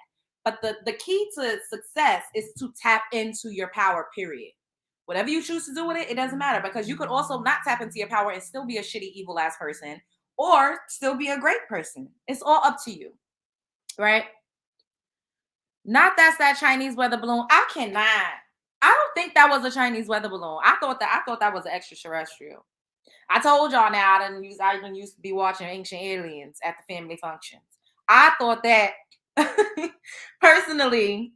But the key to success is to tap into your power, period. Whatever you choose to do with it, it doesn't matter, because you could also not tap into your power and still be a shitty, evil ass person, or still be a great person. It's all up to you, right? Not that's that Chinese weather balloon. I don't think that was a Chinese weather balloon. I thought that was an extraterrestrial. I told y'all now I even used to be watching Ancient Aliens at the family functions. I thought that personally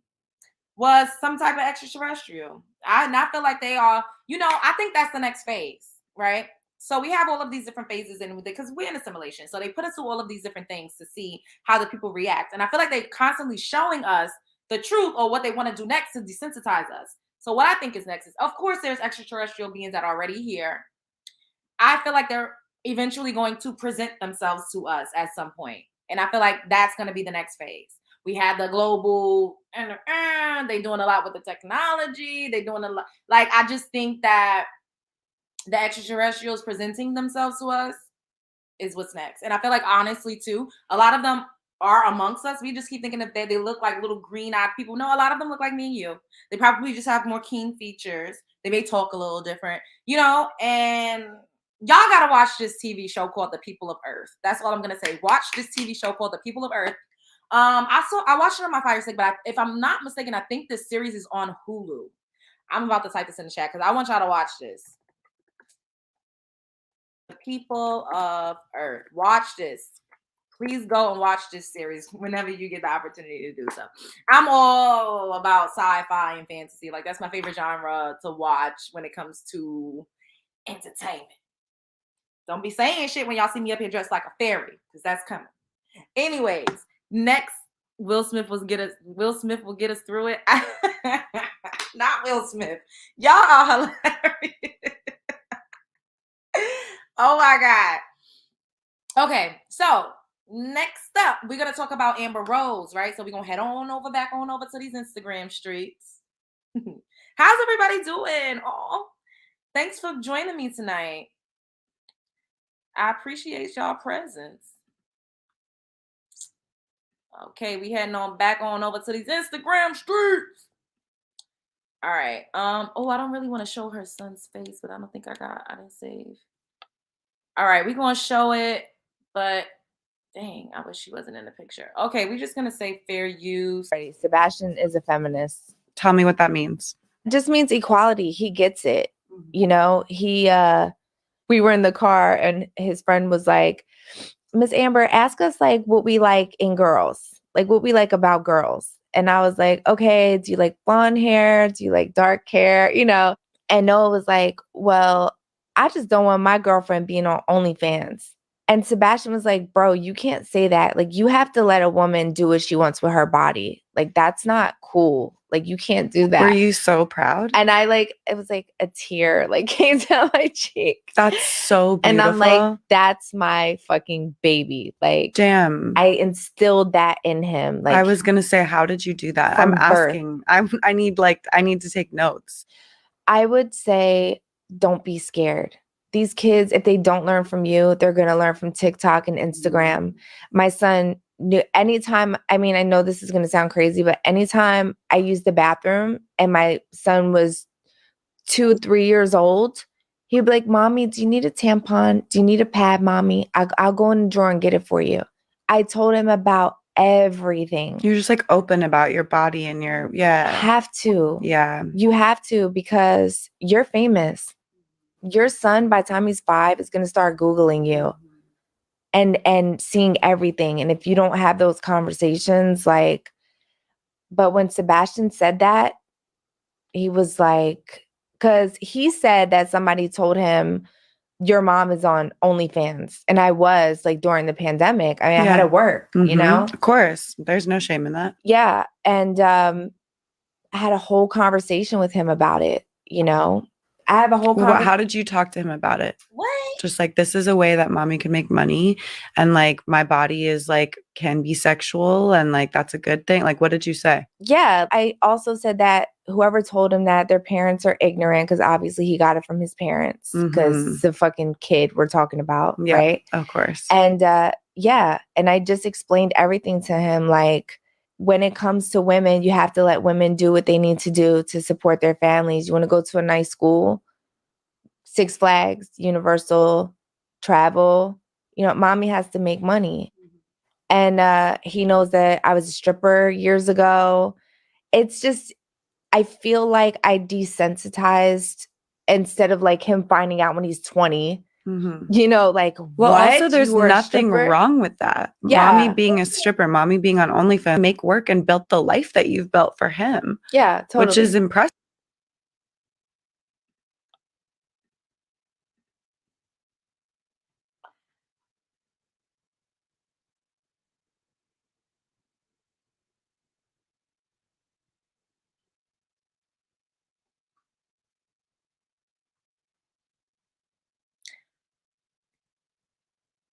was some type of extraterrestrial. I feel like they are, I think that's the next phase, right? So we have all of these different phases because we're in a simulation. So they put us through all of these different things to see how the people react. And I feel like they're constantly showing us the truth or what they want to do next to desensitize us. So what I think is next is, of course, there's extraterrestrial beings that are already here. I feel like they're eventually going to present themselves to us at some point. And I feel like that's going to be the next phase. We had the global, they doing a lot with the technology. They doing a lot. Like, I just think that the extraterrestrials presenting themselves to us is what's next. And I feel like, honestly, too, a lot of them are amongst us. We just keep thinking that they look like little green-eyed people. No, a lot of them look like me and you. They probably just have more keen features. They may talk a little different, and y'all got to watch this TV show called The People of Earth. That's all I'm going to say. Watch this TV show called The People of Earth. I watched it on my Fire Stick, but if I'm not mistaken, I think this series is on Hulu. I'm about to type this in the chat because I want y'all to watch this. The People of Earth. Watch this. Please go and watch this series whenever you get the opportunity to do so. I'm all about sci-fi and fantasy. Like, that's my favorite genre to watch when it comes to entertainment. Don't be saying shit when y'all see me up here dressed like a fairy, because that's coming. Anyways, next, Will Smith will get us through it. Not Will Smith. Y'all are hilarious. Oh my God. Okay, so next up, we're gonna talk about Amber Rose, right? So we're gonna head on back over to these Instagram streets. How's everybody doing? Oh, thanks for joining me tonight. I appreciate y'all presence. Okay, we heading back on over to these Instagram streets. All right. Oh, I don't really want to show her son's face, but I don't think I didn't save. All right, we're gonna show it, but dang, I wish she wasn't in the picture. Okay, we're just gonna say fair use. Sebastian is a feminist. Tell me what that means. It just means equality. He gets it. We were in the car and his friend was like, Miss Amber, ask us like what we like in girls, like what we like about girls. And I was like, okay, do you like blonde hair? Do you like dark hair? And Noah was like, well, I just don't want my girlfriend being on OnlyFans. And Sebastian was like, bro, you can't say that. Like, you have to let a woman do what she wants with her body. Like, that's not cool. Like, you can't do that. Were you so proud? And it was like a tear like came down my cheek. That's so beautiful. And I'm like, that's my fucking baby. Like, damn. I instilled that in him. Like, I was gonna say, how did you do that? I'm asking. I need to take notes. I would say, don't be scared. These kids, if they don't learn from you, they're going to learn from TikTok and Instagram. My son knew anytime, I know this is going to sound crazy, but anytime I used the bathroom and my son was 2-3 years old, he'd be like, Mommy, do you need a tampon? Do you need a pad, Mommy? I'll go in the drawer and get it for you. I told him about everything. You're just like open about your body and Have to. Yeah. You have to, because you're famous. Your son, by the time he's 5, is going to start Googling you and seeing everything. And if you don't have those conversations, but when Sebastian said that, he was like, because he said that somebody told him, your mom is on OnlyFans. And I was during the pandemic. I had to work, Of course. There's no shame in that. Yeah. And I had a whole conversation with him about it, I have a whole How did you talk to him about it? What? Just like, this is a way that mommy can make money, and like my body is like can be sexual, and like that's a good thing. Like, what did you say? Yeah, I also said that whoever told him that their parents are ignorant, because obviously he got it from his parents, because the fucking kid we're talking about, right? Of course. And and I just explained everything to him. Like, when it comes to women, you have to let women do what they need to do to support their families. You want to go to a nice school, Six Flags, Universal, travel, mommy has to make money. And he knows that I was a stripper years ago. It's just, I feel like I desensitized instead of like him finding out when he's 20. Like, well, what? also there's nothing wrong with that. Yeah. Mommy being a stripper, mommy being on OnlyFans, make work and built the life that you've built for him. Yeah, totally. Which is impressive.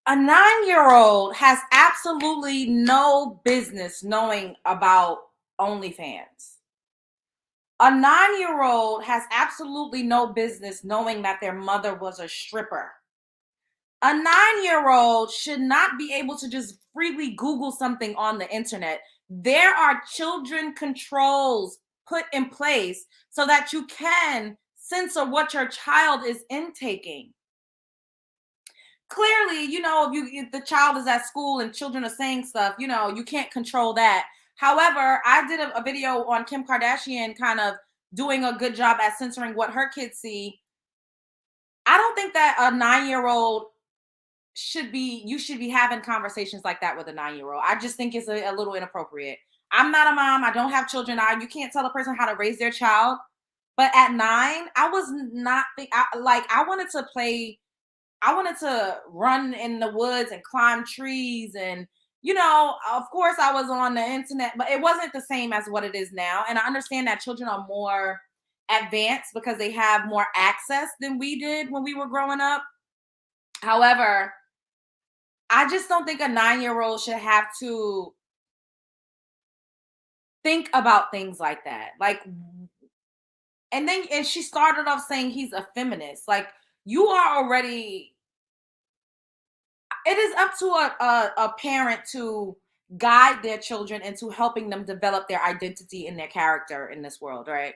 A 9-year-old has absolutely no business knowing about OnlyFans. A 9-year-old has absolutely no business knowing that their mother was a stripper. A 9-year-old should not be able to just freely Google something on the internet. There are children controls put in place so that you can censor what your child is intaking. Clearly, if the child is at school and children are saying stuff, you can't control that. However, I did a video on Kim Kardashian kind of doing a good job at censoring what her kids see. I don't think that a 9-year-old you should be having conversations like that with a 9-year-old. I just think it's a little inappropriate. I'm not a mom. I don't have children. You can't tell a person how to raise their child. But at 9, I was not I wanted to play. I wanted to run in the woods and climb trees. And, of course I was on the internet, but it wasn't the same as what it is now. And I understand that children are more advanced because they have more access than we did when we were growing up. However, I just don't think a 9-year-old should have to think about things like that. Like, and she started off saying he's a feminist. Like, you are already, it is up to a parent to guide their children into helping them develop their identity and their character in this world, right?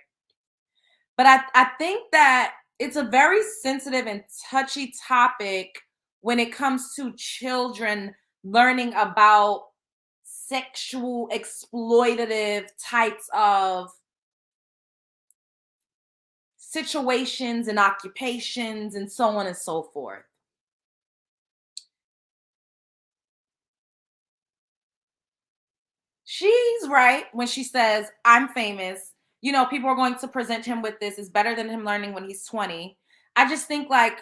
But I think that it's a very sensitive and touchy topic when it comes to children learning about sexual exploitative types of situations and occupations and so on and so forth. She's right when she says, I'm famous. People are going to present him with this. It's better than him learning when he's 20. I just think like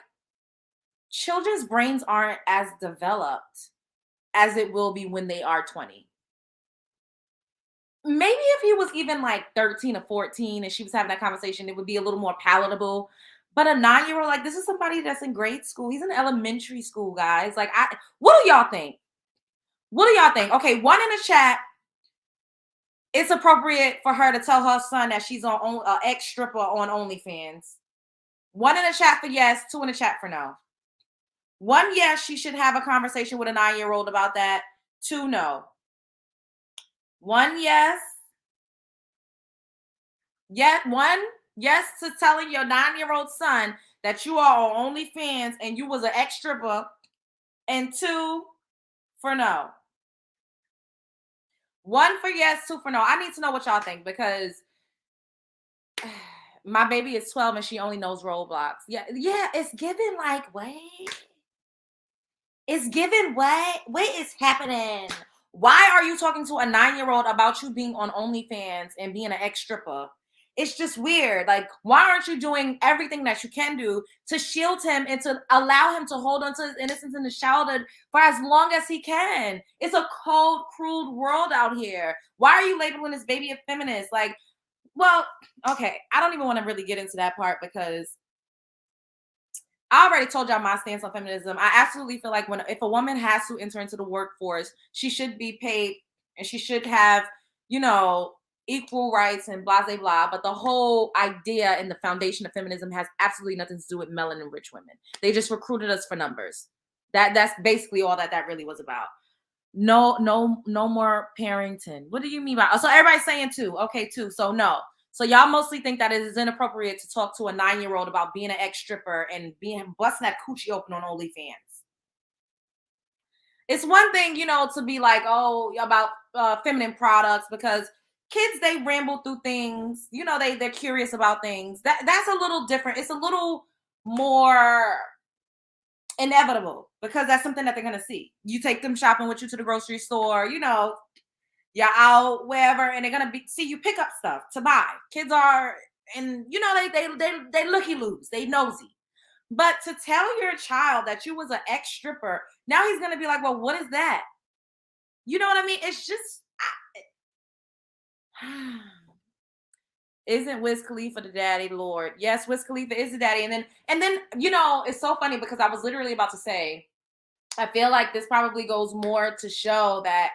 children's brains aren't as developed as it will be when they are 20. Maybe if he was even like 13 or 14 and she was having that conversation, it would be a little more palatable. But a 9-year-old, like, this is somebody that's in grade school. He's in elementary school, guys. Like, what do y'all think? What do y'all think? Okay, one in the chat. It's appropriate for her to tell her son that she's on ex stripper on OnlyFans. One in the chat for yes, 2 in the chat for no. 1, yes, she should have a conversation with a 9-year-old about that. 2, no. 1, yes. Yet 1, yes to telling your 9-year-old son that you are on OnlyFans and you was an ex stripper. And 2 for no. 1 for yes, 2 for no. I need to know what y'all think because my baby is 12 and she only knows Roblox. Yeah, it's given like, wait. It's given what? What is happening? Why are you talking to a 9-year-old about you being on OnlyFans and being an ex stripper? It's just weird. Like, why aren't you doing everything that you can do to shield him and to allow him to hold on to his innocence and his childhood for as long as he can? It's a cold, cruel world out here. Why are you labeling this baby a feminist? Like, well, okay, I don't even want to really get into that part because I already told y'all my stance on feminism. I absolutely feel like if a woman has to enter into the workforce, she should be paid and she should have, equal rights and blah, blah, blah. But the whole idea and the foundation of feminism has absolutely nothing to do with melanin rich women. They just recruited us for numbers. That's basically all that really was about. No more parenting. What do you mean by? So everybody's saying two. Okay, two. So no. So y'all mostly think that it is inappropriate to talk to a 9-year-old about being an ex-stripper and busting that coochie open on OnlyFans. It's one thing, to be like, oh, about feminine products, because kids, they ramble through things. They're curious about things. That's a little different. It's a little more inevitable because that's something that they're gonna see. You take them shopping with you to the grocery store, you're out wherever, and they're gonna see you pick up stuff to buy. Kids are, and they looky-loos, they nosy. But to tell your child that you was an ex-stripper, now he's gonna be like, well, what is that? You know what I mean? It's just isn't Wiz Khalifa the daddy, Lord? Yes, Wiz Khalifa is the daddy. And then it's so funny because I was literally about to say, I feel like this probably goes more to show that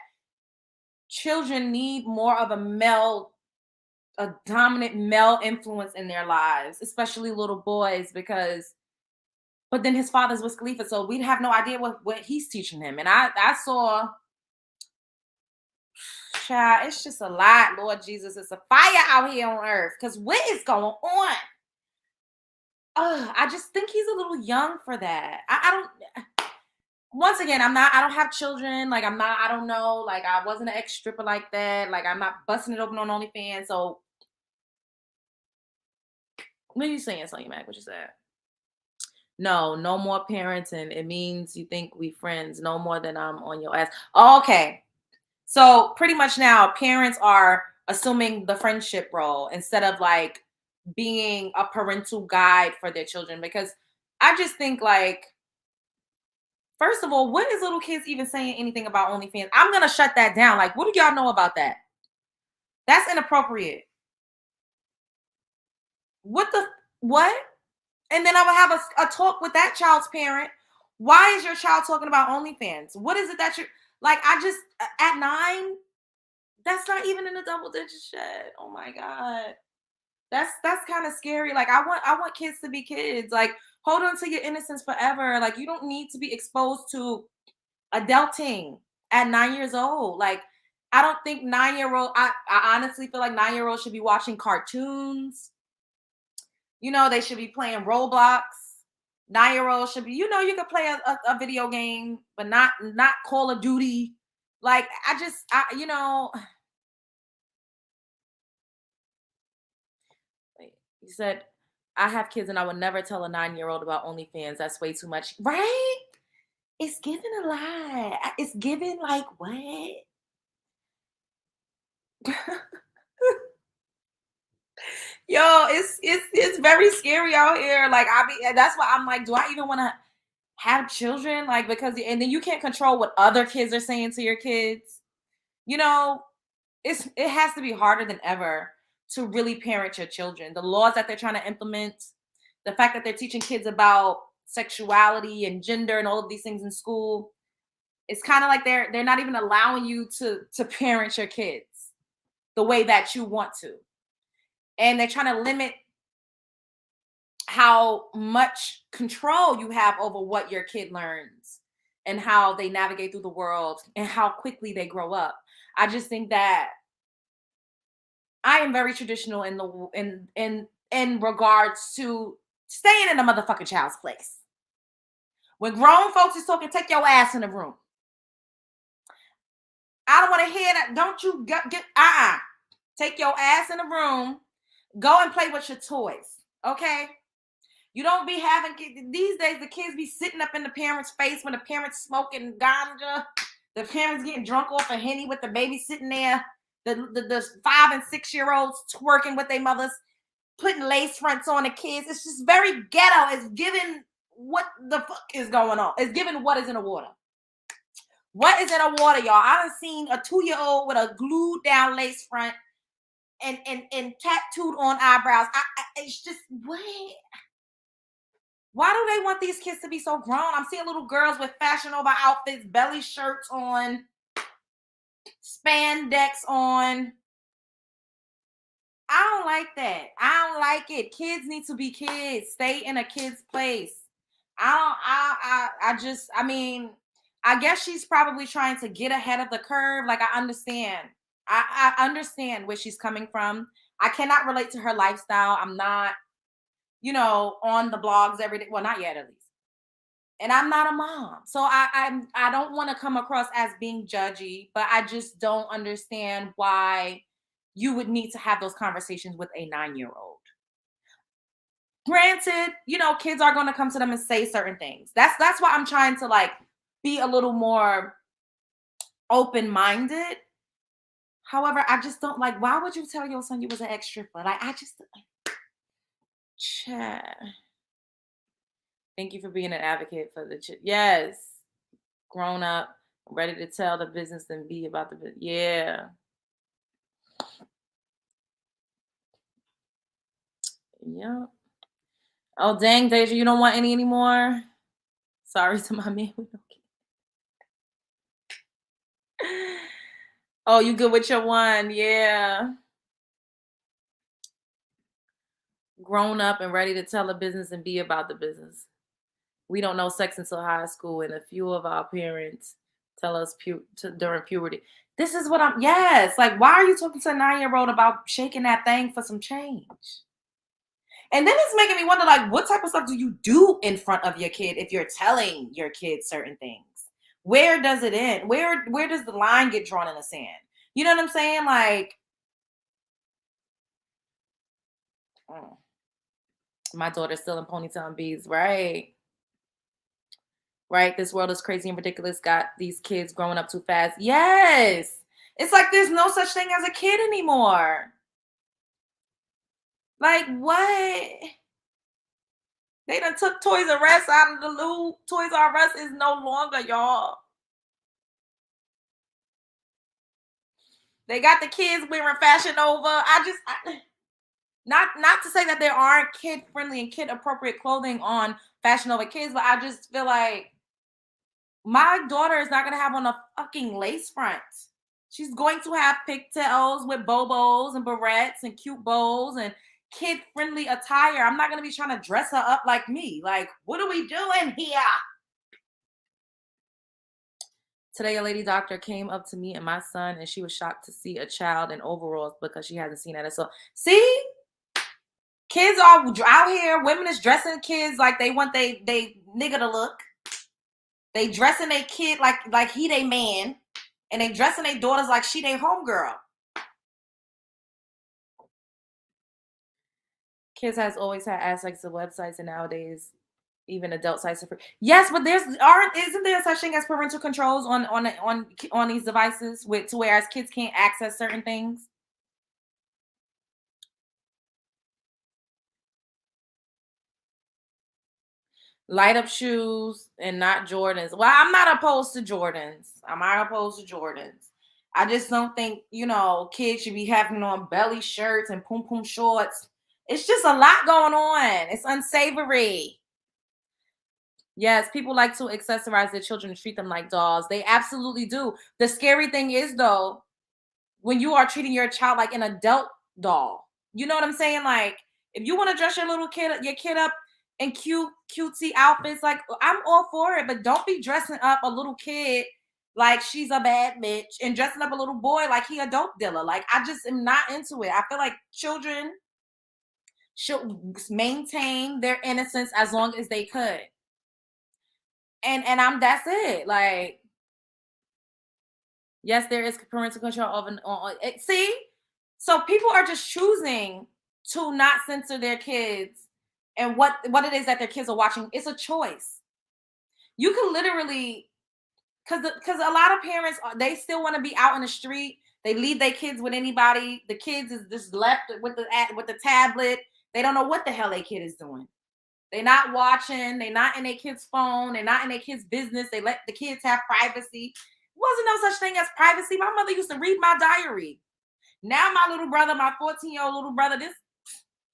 children need more of a dominant male influence in their lives, especially little boys, but then his father's Wiz Khalifa, so we'd have no idea what he's teaching him. And I saw, child, it's just a lot, Lord Jesus. It's a fire out here on earth. Because what is going on? I just think he's a little young for that. I don't. Once again, I don't have children. Like, I don't know. Like, I wasn't an ex-stripper like that. Like, I'm not busting it open on OnlyFans. So, what are you saying, Sonny Mac? What you said? No more parenting. It means you think we friends. No more than I'm on your ass. Okay. So pretty much now parents are assuming the friendship role instead of like being a parental guide for their children, because I just think, like, first of all, what is little kids even saying anything about OnlyFans? I'm going to shut that down. Like, what do y'all know about that? That's inappropriate. What? And then I would have a talk with that child's parent. Why is your child talking about OnlyFans? What is it that you're like? I just, at 9, that's not even in the double digits yet. Oh my God. That's kind of scary. Like, I want kids to be kids. Like, hold on to your innocence forever. Like, you don't need to be exposed to adulting at 9 years old. Like, I don't think 9-year-old, I honestly feel like 9-year-olds should be watching cartoons. They should be playing Roblox. 9-year-olds should be, you could play a video game, but not Call of Duty. Like, he said, I have kids and I would never tell a 9-year-old about OnlyFans. That's way too much. Right? It's giving a lot. It's giving like what? Yo, it's very scary out here. Like, that's why I'm like, do I even want to have children? Like, because, and then you can't control what other kids are saying to your kids. It has to be harder than ever to really parent your children. The laws that they're trying to implement, the fact that they're teaching kids about sexuality and gender and all of these things in school, it's kind of like they're not even allowing you to parent your kids the way that you want to. And they're trying to limit how much control you have over what your kid learns and how they navigate through the world and how quickly they grow up. I just think that I am very traditional in regards to staying in a motherfucking child's place. When grown folks is talking, take your ass in the room. I don't want to hear that. Don't you get take your ass in the room. Go and play with your toys, okay? You don't be having these days. The kids be sitting up in the parents' face when the parents smoking ganja. The parents getting drunk off a Henny with the baby sitting there. The 5 and 6-year-olds twerking with their mothers, putting lace fronts on the kids. It's just very ghetto. It's given what the fuck is going on. It's given what is in the water. What is in the water, y'all? I done seen a 2-year-old with a glued down lace front and tattooed on eyebrows. It's just what? Why do they want these kids to be so grown? I'm seeing little girls with Fashion Over outfits, belly shirts on, spandex on. I don't like that. I don't like it. Kids need to be kids. Stay in a kid's place. I mean, I guess she's probably trying to get ahead of the curve. Like, I understand. I understand where she's coming from. I cannot relate to her lifestyle. I'm not, on the blogs every day. Well, not yet, at least. And I'm not a mom. So I don't want to come across as being judgy, but I just don't understand why you would need to have those conversations with a 9-year-old. Granted, kids are going to come to them and say certain things. That's why I'm trying to like be a little more open-minded. However, I just don't like, why would you tell your son you was an ex-stripper? Like, I just, chat. Thank you for being an advocate for the yes. Grown up, ready to tell the business and be about the business. Yeah. Yeah. Oh, dang, Deja, you don't want any anymore? Sorry to my man. Oh, you good with your one? Yeah. Grown up and ready to tell the business and be about the business. We don't know sex until high school, and a few of our parents tell us during puberty. This is what yes. Like, why are you talking to a 9-year-old about shaking that thing for some change? And then it's making me wonder, like, what type of stuff do you do in front of your kid if you're telling your kid certain things? Where does it end? Where does the line get drawn in the sand? You know what I'm saying? Like, my daughter's still in ponytail and beads, right? Right? This world is crazy and ridiculous. Got these kids growing up too fast. Yes. It's like there's no such thing as a kid anymore. Like, what? They done took Toys R Us out of the loop. Toys R Us is no longer, y'all. They got the kids wearing Fashion Over. Not to say that there aren't kid-friendly and kid-appropriate clothing on Fashion Over Kids, but I just feel like my daughter is not going to have on a fucking lace front. She's going to have pigtails with bobos and barrettes and cute bows and kid-friendly attire. I'm not going to be trying to dress her up like me. Like, what are we doing here? Today, a lady doctor came up to me and my son, and she was shocked to see a child in overalls because she hasn't seen that. So, see? Kids are out here. Women is dressing kids like they want they nigga to look. They dressing their kid like he they man. And they dressing their daughters like she they homegirl. Kids has always had aspects of websites, and nowadays even adult sites are free. Yes, but isn't there such thing as parental controls on these devices to whereas kids can't access certain things? Light up shoes and not Jordans. Well, I'm not opposed to Jordans. I just don't think, kids should be having on belly shirts and pom-pom shorts. It's just a lot going on. It's unsavory. Yes, people like to accessorize their children and treat them like dolls. They absolutely do. The scary thing is, though, when you are treating your child like an adult doll. You know what I'm saying? Like, if you want to dress your kid up in cutesy outfits, like, I'm all for it, but don't be dressing up a little kid like she's a bad bitch and dressing up a little boy like he a dope dealer. Like, I just am not into it. I feel like children should maintain their innocence as long as they could. And that's it. Like, yes, there is parental control see? So people are just choosing to not censor their kids and what it is that their kids are watching. It's a choice. You can literally, because a lot of parents, they still want to be out in the street. They leave their kids with anybody. The kids is just left with the tablet. They don't know what the hell their kid is doing. They're not watching. They're not in their kid's phone. They're not in their kid's business. They let the kids have privacy. Wasn't no such thing as privacy. My mother used to read my diary. Now my little brother, my 14-year-old little brother,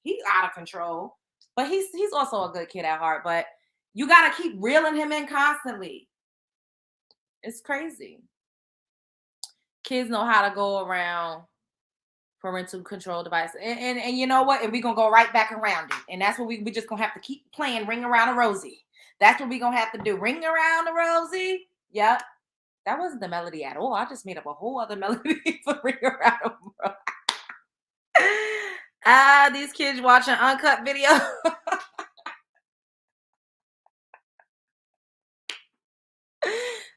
he's out of control. but he's also a good kid at heart. But you gotta keep reeling him in constantly. It's crazy. Kids know how to go around parental control device, and you know what? And we're gonna go right back around it, and that's what we just gonna have to keep playing. Ring around a Rosie. That's what we're gonna have to do. Ring around a Rosie. Yep. That wasn't the melody at all. I just made up a whole other melody for Ring Around a Rosie. These kids watching uncut video.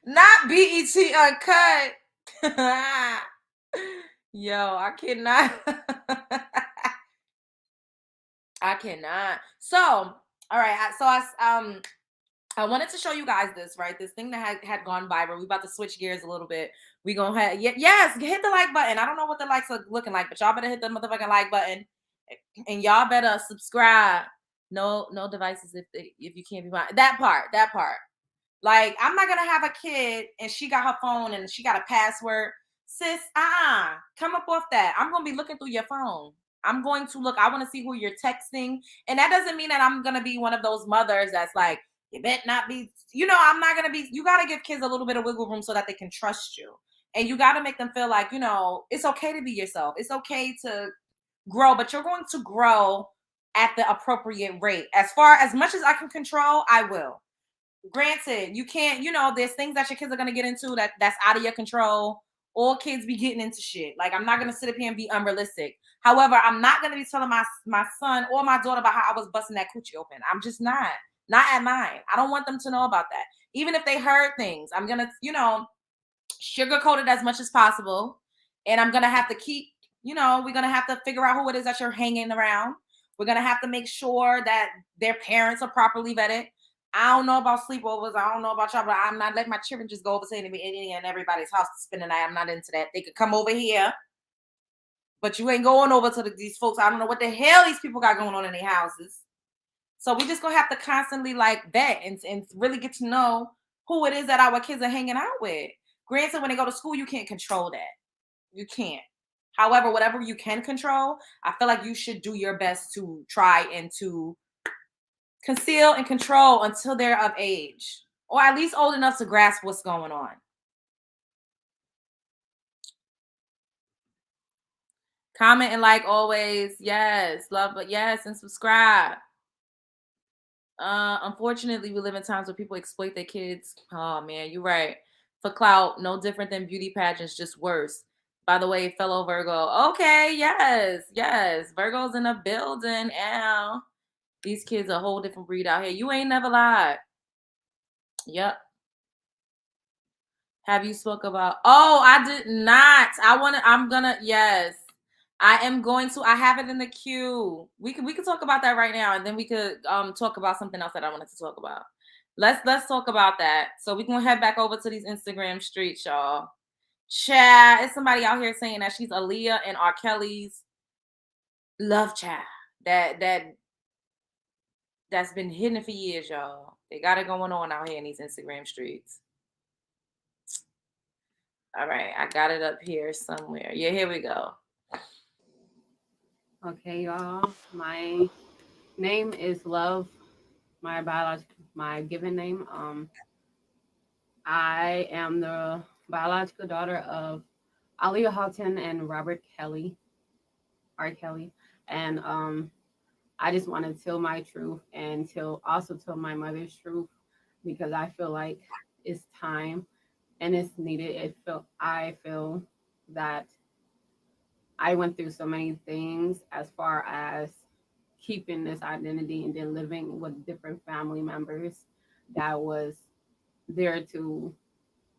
Not BET Uncut. Yo, I cannot. I cannot. So, all right. I wanted to show you guys this, right? This thing that had gone viral. We about to switch gears a little bit. We gonna have yes, hit the like button. I don't know what the likes are looking like, but y'all better hit the motherfucking like button, and y'all better subscribe. No devices if you can't be mine. That part. Like, I'm not gonna have a kid and she got her phone and she got a password. Sis, come up off that. I'm gonna be looking through your phone. I'm going to look. I want to see who you're texting, and that doesn't mean that I'm gonna be one of those mothers that's like, you better not be, I'm not going to be, you got to give kids a little bit of wiggle room so that they can trust you. And you got to make them feel like, it's okay to be yourself. It's okay to grow, but you're going to grow at the appropriate rate. As much as I can control, I will. Granted, you can't, there's things that your kids are going to get into that's out of your control. All kids be getting into shit. Like, I'm not going to sit up here and be unrealistic. However, I'm not going to be telling my son or my daughter about how I was busting that coochie open. I'm just not. Not at 9. I don't want them to know about that. Even if they heard things, I'm going to, sugarcoat it as much as possible. And I'm going to have to keep, we're going to have to figure out who it is that you're hanging around. We're going to have to make sure that their parents are properly vetted. I don't know about sleepovers. I don't know about y'all, but I'm not letting my children just go over to any and everybody's house to spend the night. I'm not into that. They could come over here, but you ain't going over to these folks. I don't know what the hell these people got going on in their houses. So we just gonna have to constantly vet and really get to know who it is that our kids are hanging out with. Granted, when they go to school, you can't control that. You can't. However, whatever you can control, I feel like you should do your best to try and to conceal and control until they're of age, or at least old enough to grasp what's going on. Comment and like always. Yes, love, but yes, and subscribe. Unfortunately, we live in times where people exploit their kids. Oh man, you're right. For clout, no different than beauty pageants, just worse. By the way, fellow Virgo. Okay, yes. Virgo's in the building. Ow. These kids are a whole different breed out here. You ain't never lied. Yep. Have you spoke about? Oh, I did not. Yes. I am going to. I have it in the queue. We could talk about that right now, and then we could talk about something else that I wanted to talk about. Let's talk about that. So we can head back over to these Instagram streets, y'all. Chad, it's somebody out here saying that she's Aaliyah and R. Kelly's love child. That's been hidden for years, y'all. They got it going on out here in these Instagram streets. All right, I got it up here somewhere. Yeah, here we go. Okay, y'all. My name is Love. My given name. I am the biological daughter of Aaliyah Houghton and Robert Kelly, R. Kelly, and I just want to tell my truth and also tell my mother's truth, because I feel like it's time and it's needed. I feel that I went through so many things as far as keeping this identity and then living with different family members that was there to,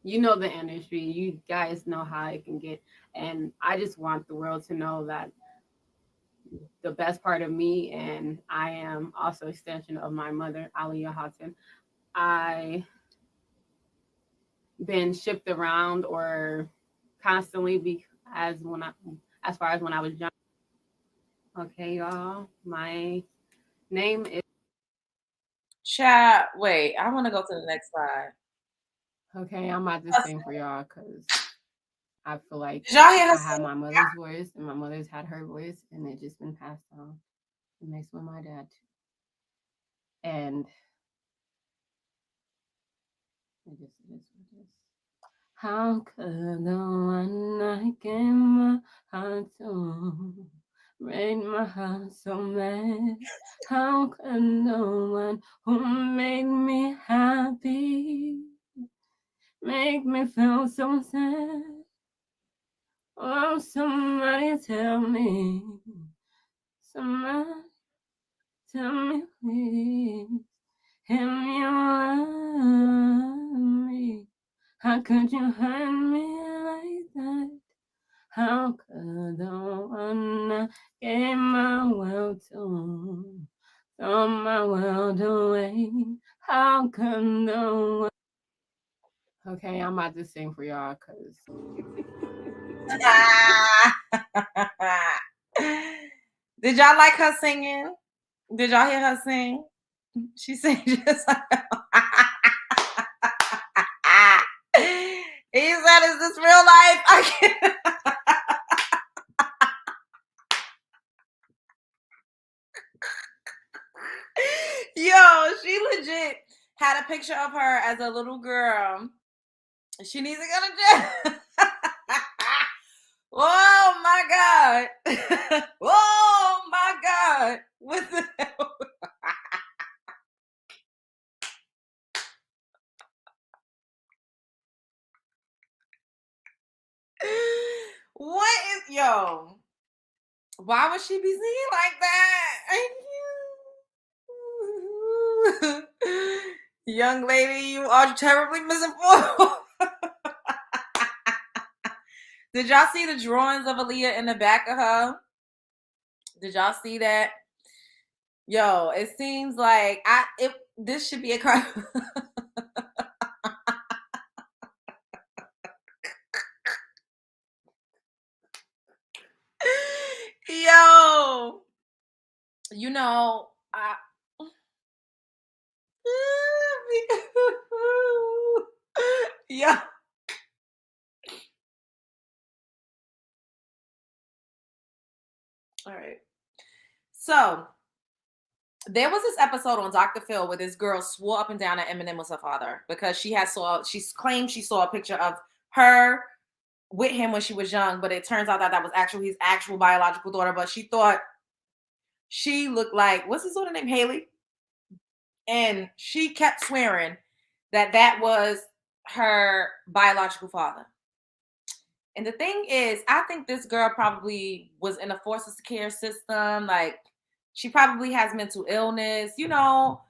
the industry. You guys know how it can get. And I just want the world to know that the best part of me, and I am also an extension of my mother, Aaliyah Houghton. I been shipped around or constantly as far as when I was young. Okay, y'all. My name is Chat. Wait, I want to go to the next slide. Okay, I'm about to sing for y'all because I feel like Did y'all hear her I had my mother's voice and my mother's had her voice, and it just been passed on. It makes with my dad. And how could the one I gave my heart to break my heart so bad? How could the one who made me happy make me feel so sad? Oh, somebody tell me. Somebody tell me, please. Help me love me. How could you hurt me like that? How could the one I gave my world to throw my world away? How could the one... Okay, I'm about to sing for y'all because... Did y'all like her singing? Did y'all hear her sing? She sang just like he said, "Is this real life?" I can't. Yo, she legit had a picture of her as a little girl. She needs to go to jail. Oh my God. Oh my God. What the hell? What is, yo? Why would she be singing like that? Young lady, you are terribly misinformed. Did y'all see the drawings of Aaliyah in the back of her? Did y'all see that? Yo, it seems like this should be a crime. Yo, you know, yeah. All right. So there was this episode on Dr. Phil where this girl swore up and down that Eminem was her father because she claimed she saw a picture of her with him when she was young, but it turns out that was actually his actual biological daughter. But she thought she looked like, what's his daughter name? Haley. And she kept swearing that was her biological father. And the thing is, I think this girl probably was in a foster care system. Like, she probably has mental illness. You know,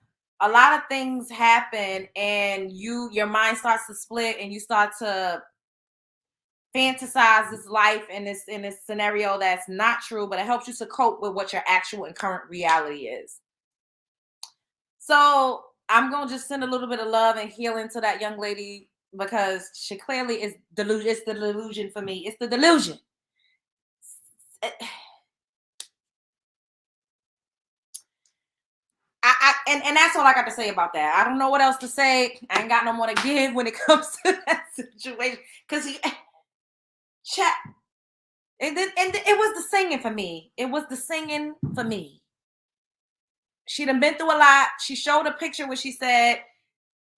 a lot of things happen and your mind starts to split and you start to fantasize this life in this scenario that's not true, but it helps you to cope with what your actual and current reality is. So I'm going to just send a little bit of love and healing to that young lady because she clearly is delusion. It's the delusion for me. It's the delusion. And that's all I got to say about that. I don't know what else to say. I ain't got no more to give when it comes to that situation. Because chat. And it was the singing for me. It was the singing for me. She done been through a lot. She showed a picture where she said,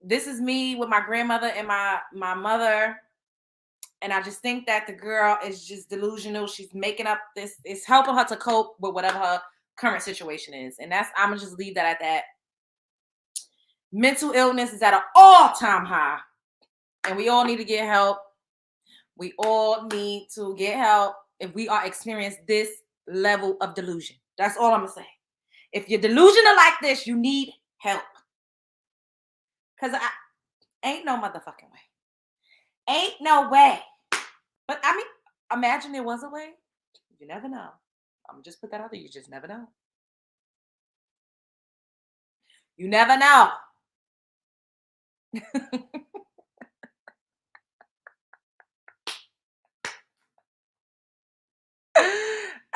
"This is me with my grandmother and my mother." And I just think that the girl is just delusional. She's making up this. It's helping her to cope with whatever her current situation is. And I'm going to just leave that at that. Mental illness is at an all-time high. And we all need to get help. We all need to get help if we are experiencing this level of delusion. That's all I'm going to say. If you're delusional like this, you need help. Because ain't no motherfucking way. Ain't no way. But I mean, imagine there was a way. You never know. I'm just put that out there. You just never know. You never know.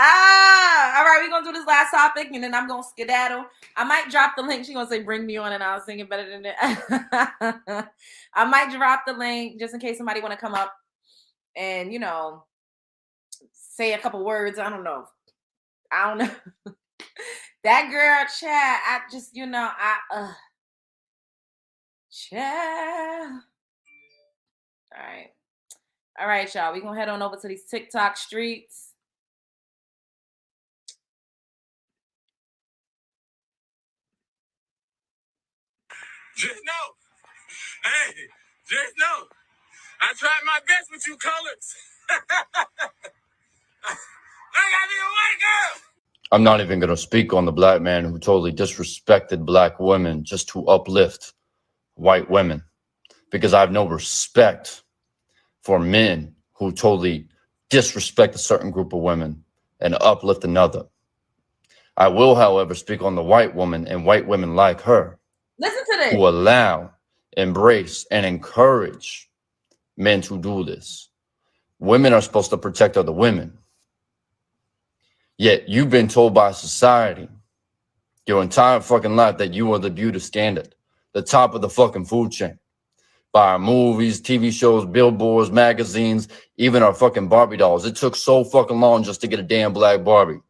All right, we're gonna do this last topic and then I'm gonna skedaddle. I might drop the link. She's gonna say bring me on and I'll sing it better than that. I might drop the link just in case somebody want to come up and say a couple words. I don't know. That girl, Chad, I just, Chad. All right, y'all. We're going to head on over to these TikTok streets. Just know, just know, I tried my best with you colors. I gotta be a white girl. I'm not even going to speak on the black man who totally disrespected black women just to uplift white women, because I have no respect for men who totally disrespect a certain group of women and uplift another. I will, however, speak on the white woman and white women like her. Listen to this. Who allow, embrace, and encourage men to do this. Women are supposed to protect other women. Yet you've been told by society your entire fucking life that you are the beauty standard, the top of the fucking food chain. By our movies, TV shows, billboards, magazines, even our fucking Barbie dolls. It took so fucking long just to get a damn black Barbie.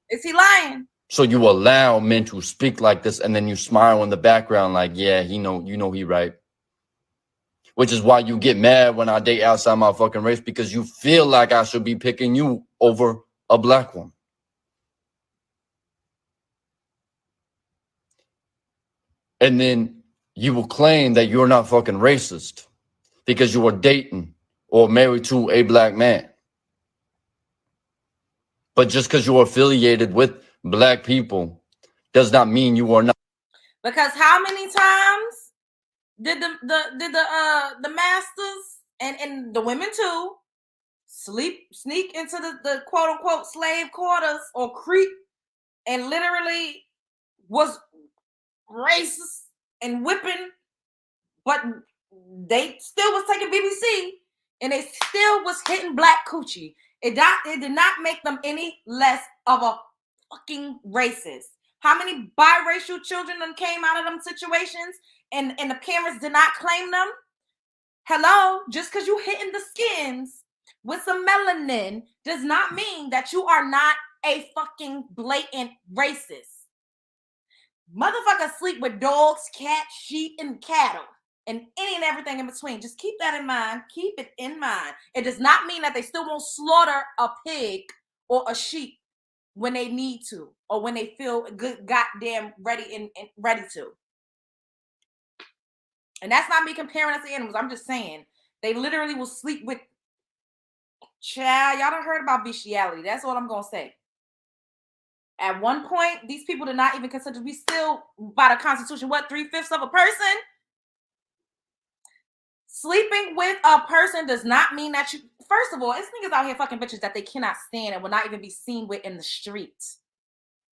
Is he lying? So you allow men to speak like this, and then you smile in the background like, yeah, he right. Which is why you get mad when I date outside my fucking race, because you feel like I should be picking you over a black woman. And then you will claim that you're not fucking racist because you are dating or married to a black man. But just because you're affiliated with black people does not mean you are not. Because how many times did the masters and the women too sneak into the quote unquote slave quarters or creep and literally was racist and whipping, but they still was taking BBC and they still was hitting black coochie. It did not make them any less of a fucking racist. How many biracial children came out of them situations and the parents did not claim them? Hello, just because you hitting the skins with some melanin does not mean that you are not a fucking blatant racist. Motherfuckers sleep with dogs, cats, sheep, and cattle, and any and everything in between. Just keep that in mind. Keep it in mind. It does not mean that they still won't slaughter a pig or a sheep when they need to, or when they feel good, goddamn ready and ready to. And that's not me comparing us to animals. I'm just saying they literally will sleep with. Child, y'all done heard about bestiality. That's what I'm gonna say. At one point, these people did not even consider to be still by the Constitution, 3/5 of a person? Sleeping with a person does not mean that you, first of all, it's niggas out here fucking bitches that they cannot stand and will not even be seen with in the streets.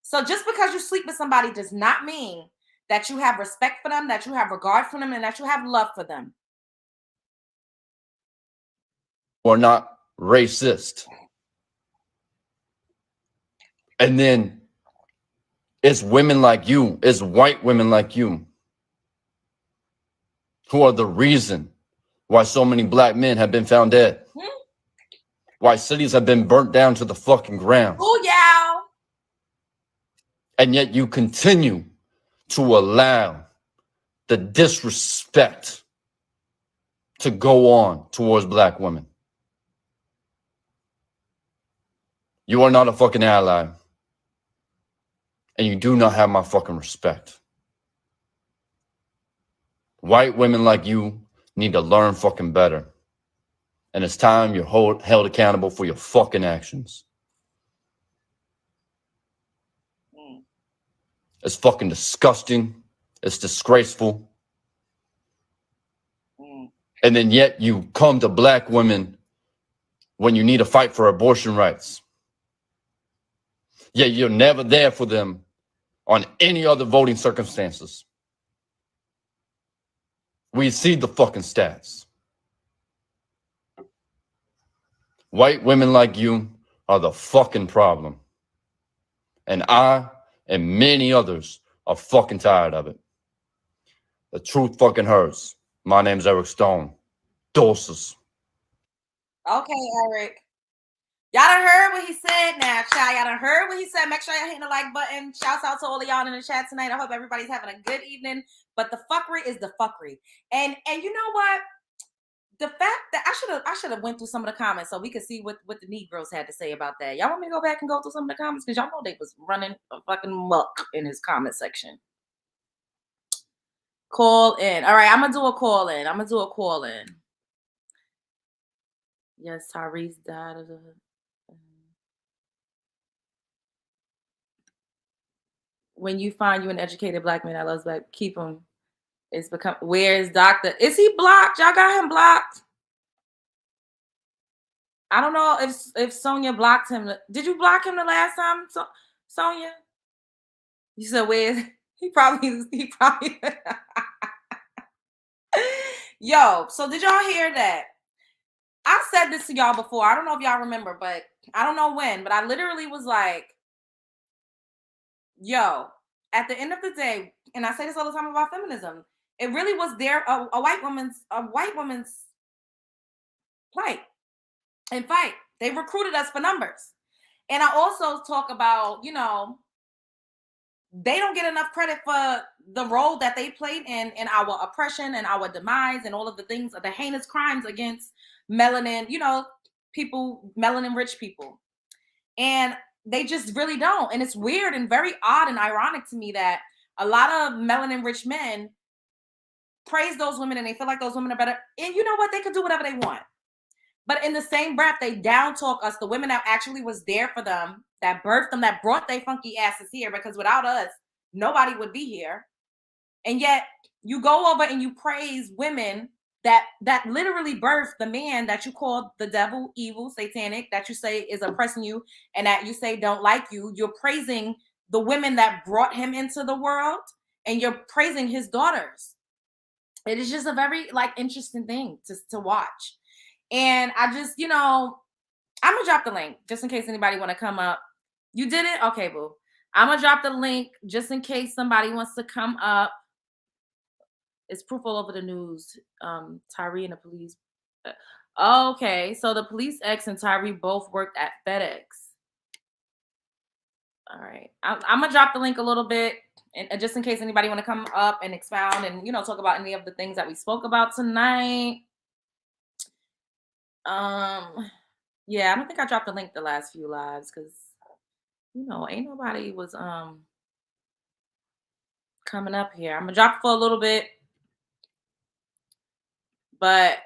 So just because you sleep with somebody does not mean that you have respect for them, that you have regard for them, and that you have love for them. Or not racist. And then it's women like you, it's white women like you, who are the reason why so many black men have been found dead. Why cities have been burnt down to the fucking ground. Oh, yeah. And yet you continue to allow the disrespect to go on towards black women. You are not a fucking ally. And you do not have my fucking respect. White women like you need to learn fucking better. And it's time you're held accountable for your fucking actions. It's fucking disgusting. It's disgraceful. And then yet you come to black women when you need to fight for abortion rights. Yet you're never there for them on any other voting circumstances. We see the fucking stats. White women like you are the fucking problem. And I and many others are fucking tired of it. The truth fucking hurts. My name's Eric Stone. Doses. Okay, Eric. Y'all done heard what he said now, child. Y'all done heard what he said. Make sure y'all hitting the like button. Shouts out to all of y'all in the chat tonight. I hope everybody's having a good evening. But the fuckery is the fuckery. And you know what? The fact that I should have went through some of the comments so we could see what the Negroes had to say about that. Y'all want me to go back and go through some of the comments? Because y'all know they was running a fucking muck in his comment section. Call in. All right, I'm gonna do a call in. Yes, Tyrese died of the. When you find you an educated black man that loves black, keep him. It's become. Where is Doctor? Is he blocked? Y'all got him blocked? I don't know if Sonia blocked him. Did you block him the last time, Sonia? You said where? He probably. Yo, so did y'all hear that? I said this to y'all before. I don't know if y'all remember, but I don't know when. But I literally was like, yo, at the end of the day, and I say this all the time about feminism, it really was a white woman's plight and fight. They recruited us for numbers. And I also talk about, they don't get enough credit for the role that they played in our oppression and our demise and all of the things, the heinous crimes against melanin, people, melanin rich people. And they just really don't. And it's weird and very odd and ironic to me that a lot of melanin rich men praise those women and they feel like those women are better. And you know what? They could do whatever they want. But in the same breath, they down talk us, the women that actually was there for them, that birthed them, that brought their funky asses here, because without us, nobody would be here. And yet you go over and you praise women that literally birthed the man that you call the devil, evil, satanic, that you say is oppressing you and that you say don't like you. You're praising the women that brought him into the world and you're praising his daughters. It is just a very interesting thing to watch. And I just, I'm going to drop the link just in case anybody want to come up. You did it? Okay, boo. I'm going to drop the link just in case somebody wants to come up. It's proof all over the news. Tyree and the police. Okay, so the police ex and Tyree both worked at FedEx. All right. I'm going to drop the link a little bit. And just in case anybody want to come up and expound and, talk about any of the things that we spoke about tonight. Yeah, I don't think I dropped the link the last few lives because, ain't nobody was coming up here. I'm gonna drop it for a little bit, but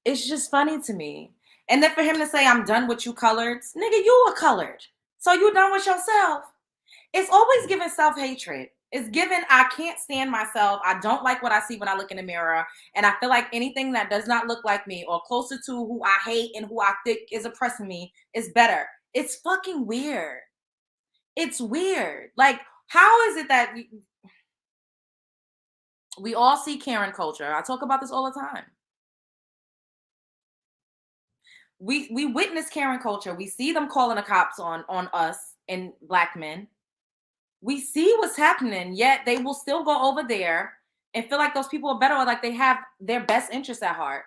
it's just funny to me. And then for him to say, I'm done with you coloreds, nigga, you were colored. So you done with yourself. It's always giving self-hatred. It's given, I can't stand myself. I don't like what I see when I look in the mirror. And I feel like anything that does not look like me or closer to who I hate and who I think is oppressing me is better. It's fucking weird. It's weird. Like, how is it that we all see Karen culture? I talk about this all the time. We witness Karen culture. We see them calling the cops on us and black men. We see what's happening, yet they will still go over there and feel like those people are better, or like they have their best interests at heart.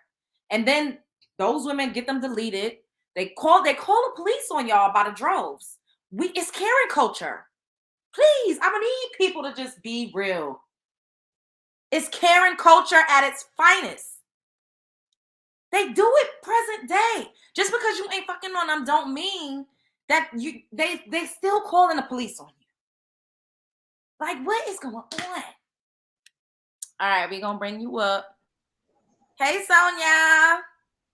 And then those women get them deleted. They call the police on y'all by the droves. It's Karen culture. Please, I'm gonna need people to just be real. It's Karen culture at its finest. They do it present day. Just because you ain't fucking on them don't mean that they still calling the police on you. Like, what is going on? All right, we're going to bring you up. Hey, Sonia.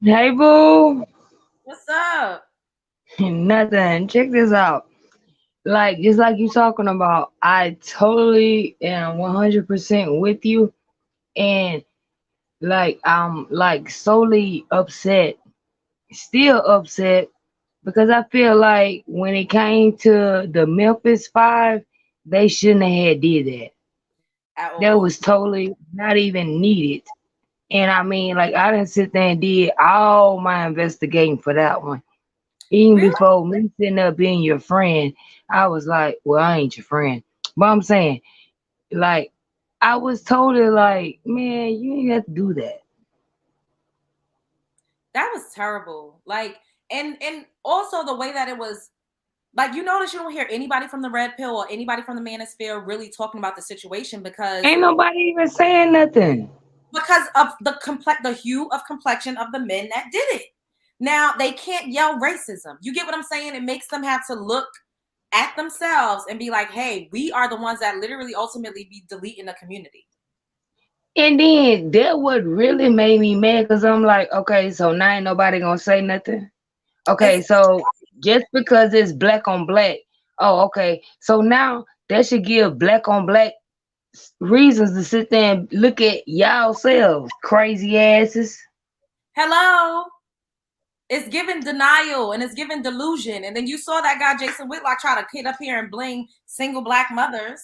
Hey, boo. What's up? Nothing. Check this out. Just like you talking about, I totally am 100% with you. And, I'm, solely upset, still upset, because I feel like when it came to the Memphis 5, they shouldn't have did that. That was totally not even needed. And I mean, I didn't sit there and did all my investigating for that one. Even before me sitting up being your friend, I was like, well, I ain't your friend. But I'm saying, I was totally like, man, you ain't have to do that. That was terrible. Like, and also the way that it was, like, you notice you don't hear anybody from the red pill or anybody from the manosphere really talking about the situation Ain't nobody even saying nothing. because of the hue of complexion of the men that did it. Now they can't yell racism. You get what I'm saying? It makes them have to look at themselves and be like, hey, we are the ones that literally ultimately be deleting the community. And then that what really made me mad because I'm like, okay, so now ain't nobody gonna say nothing. Okay, so just because it's black on black, oh, okay. So now that should give black on black reasons to sit there and look at y'all selves, crazy asses. Hello. It's given denial and it's given delusion. And then you saw that guy Jason Whitlock try to get up here and blame single black mothers.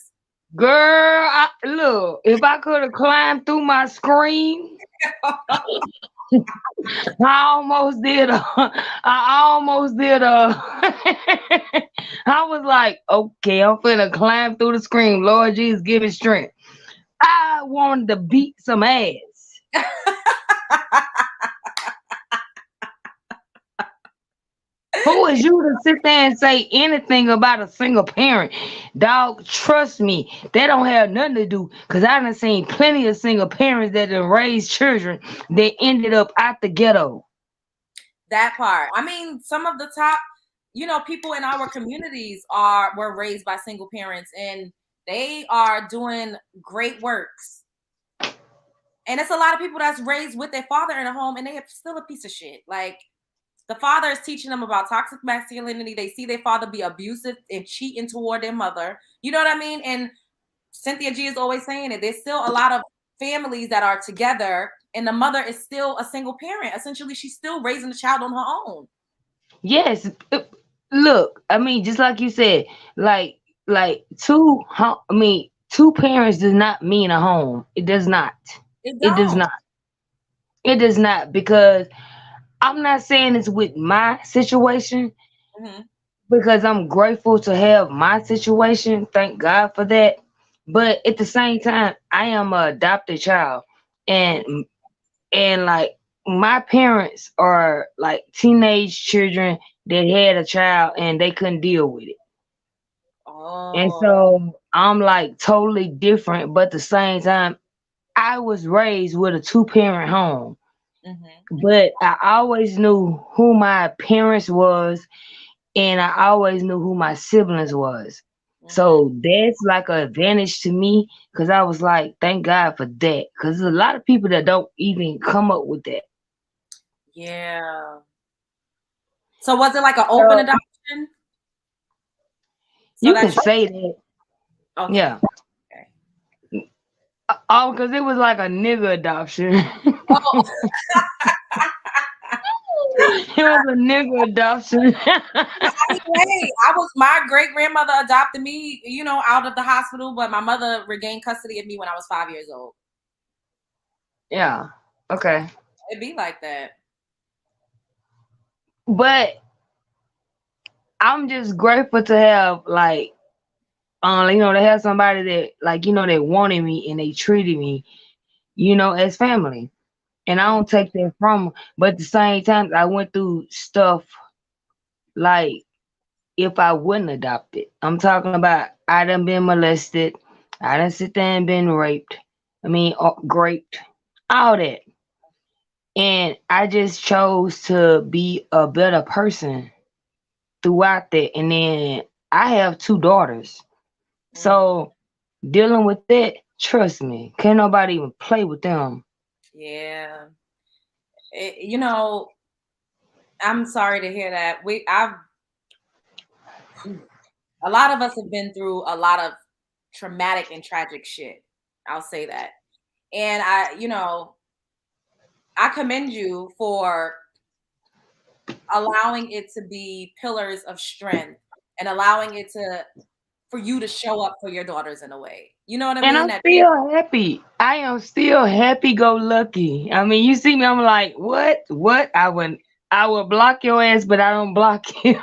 Girl, look, if I could have climbed through my screen, I almost did. I was like, okay, I'm finna climb through the screen. Lord Jesus, give me strength. I wanted to beat some ass. Who is you to sit there and say anything about a single parent? Dog, trust me, they don't have nothing to do. Because I done seen plenty of single parents that have raised children that ended up out the ghetto. That part. I mean, some of the top, people in our communities were raised by single parents and they are doing great works. And it's a lot of people that's raised with their father in a home and they are still a piece of shit. Like, the father is teaching them about toxic masculinity. They see their father be abusive and cheating toward their mother. You know what I mean? And Cynthia G is always saying it. There's still a lot of families that are together and the mother is still a single parent. Essentially, she's still raising the child on her own. Yes. Look, I mean, just like you said, two parents does not mean a home. It does not. It does not. It does not, because I'm not saying it's with my situation, because I'm grateful to have my situation. Thank God for that. But at the same time, I am an adopted child, and like my parents are like teenage children that had a child and they couldn't deal with it. And so I'm like totally different, but at the same time, I was raised with a 2-parent home. But I always knew who my parents was, and I always knew who my siblings was. So that's like an advantage to me, because I was like, thank God for that, because there's a lot of people that don't even come up with that. Yeah. So was it like an open adoption? You can say that. Okay. Yeah. Okay. Oh, because it was like a nigga adoption. It was a nigga adoption. My great grandmother adopted me, out of the hospital, but my mother regained custody of me when I was 5 years old. Yeah. Okay. It'd be like that. But I'm just grateful to have to have somebody that that wanted me and they treated me, as family. And I don't take that from them. But at the same time, I went through stuff like if I wouldn't adopt it. I'm talking about I done been molested. I done sit there and been raped. Raped. All that. And I just chose to be a better person throughout that. And then I have 2 daughters. So dealing with that, trust me, can't nobody even play with them. Yeah. I'm sorry to hear that. A lot of us have been through a lot of traumatic and tragic shit. I'll say that. And I commend you for allowing it to be pillars of strength and allowing it for you to show up for your daughters in a way. You know what I mean? And I'm still happy. I am still happy go lucky. I mean, you see me, I'm like, what? I would block your ass, but I don't block you.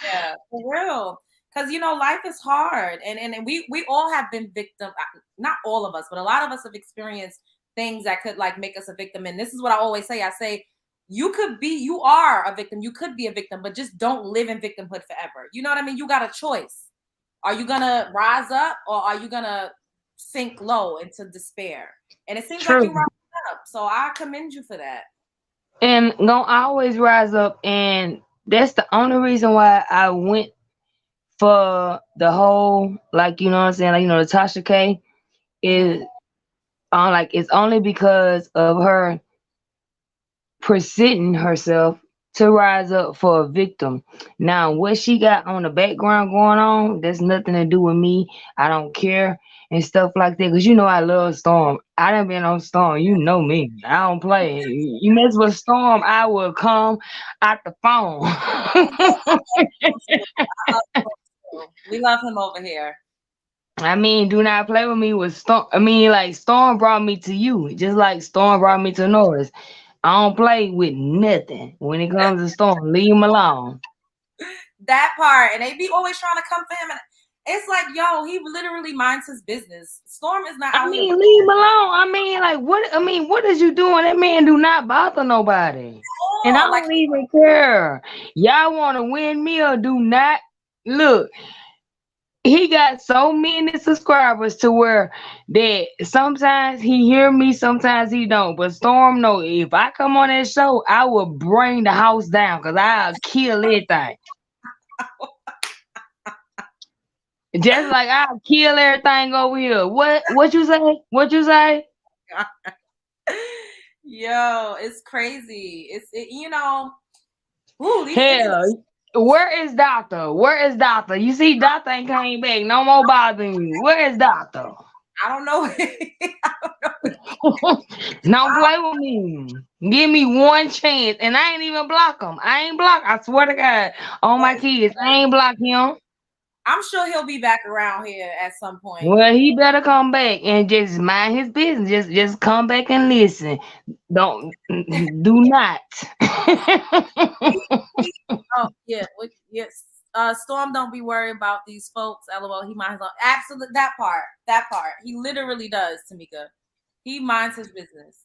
Yeah, for real. Because life is hard, and we all have been victim. Not all of us, but a lot of us have experienced things that could like make us a victim. And this is what I always say. I say, you are a victim. You could be a victim, but just don't live in victimhood forever. You know what I mean? You got a choice. Are you gonna rise up or are you gonna sink low into despair? And it seems like you rise up. So I commend you for that. And gonna always rise up, and that's the only reason why I went for the whole, like, you know what I'm saying, like, you know, the Tasha K is like, it's only because of her presenting herself to rise up for a victim. Now, what she got on the background going on, there's nothing to do with me. I don't care and stuff like that. Cause you know I love Storm. I done been on Storm. You know me. I don't play. You mess with Storm, I will come out the phone. We love him over here. I mean, do not play with me with Storm. I mean, like, Storm brought me to you, just like Storm brought me to Norris. I don't play with nothing when it comes to Storm. Leave him alone. That part, and they be always trying to come for him, and it's like, yo, he literally minds his business. Storm is not I out mean, here. leave him alone. I mean, like, what? I mean, what is you doing? That man do not bother nobody, and I Like, don't even care. Y'all want to win me or do not? Look, he got so many subscribers to where that sometimes he hear me, sometimes he don't. But Storm, no, if I come on that show, I will bring the house down because I'll kill everything. Just like I'll kill everything over here. What you say? What you say? Yo, it's crazy. You know, ooh, Hell, where is Doctor? Where is Doctor? You see, Doctor ain't came back. No more bothering me. Where is Doctor? I don't know. Don't play with me. Give me one chance, and I ain't even block him. I ain't block. I swear to God, on my kids, I ain't block him. I'm sure he'll be back around here at some point. Well, he better come back and just mind his business. Just come back and listen. Don't do not. Oh yeah, yes. Storm, don't be worried about these folks. LOL. He minds. Absolutely, that part. That part. He literally does, Tamika. He minds his business.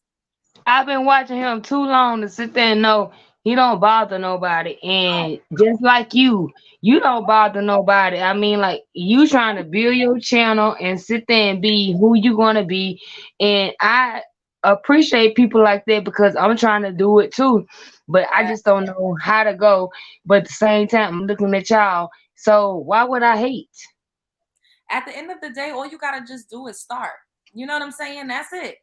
I've been watching him too long to sit there and know he don't bother nobody. And just like you don't bother nobody. I mean, like, you trying to build your channel and sit there and be who you gonna be. And I appreciate people like that because I'm trying to do it too. But I just don't know how to go. But at the same time, I'm looking at y'all. So why would I hate? At the end of the day, all you gotta just do is start. You know what I'm saying? That's it.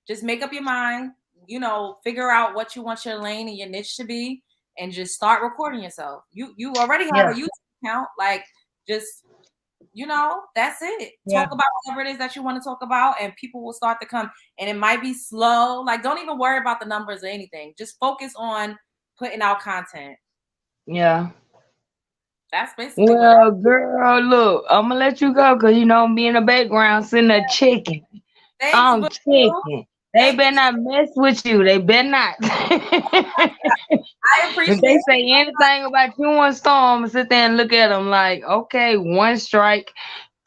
Just make up your mind. You know, figure out what you want your lane and your niche to be, and just start recording yourself. You already have a YouTube account. Like, just, you know, that's it. Yeah. Talk about whatever it is that you want to talk about, and people will start to come. And it might be slow. Like, don't even worry about the numbers or anything. Just focus on putting out content. Yeah. That's basically Well, girl, look, I'm gonna let you go because you know me in the background sitting there checking. Thanks, I'm boo. checking. They better not mess with you. They better not. I appreciate If they say anything about you and Storm, sit there and look at them like, okay, 1 strike,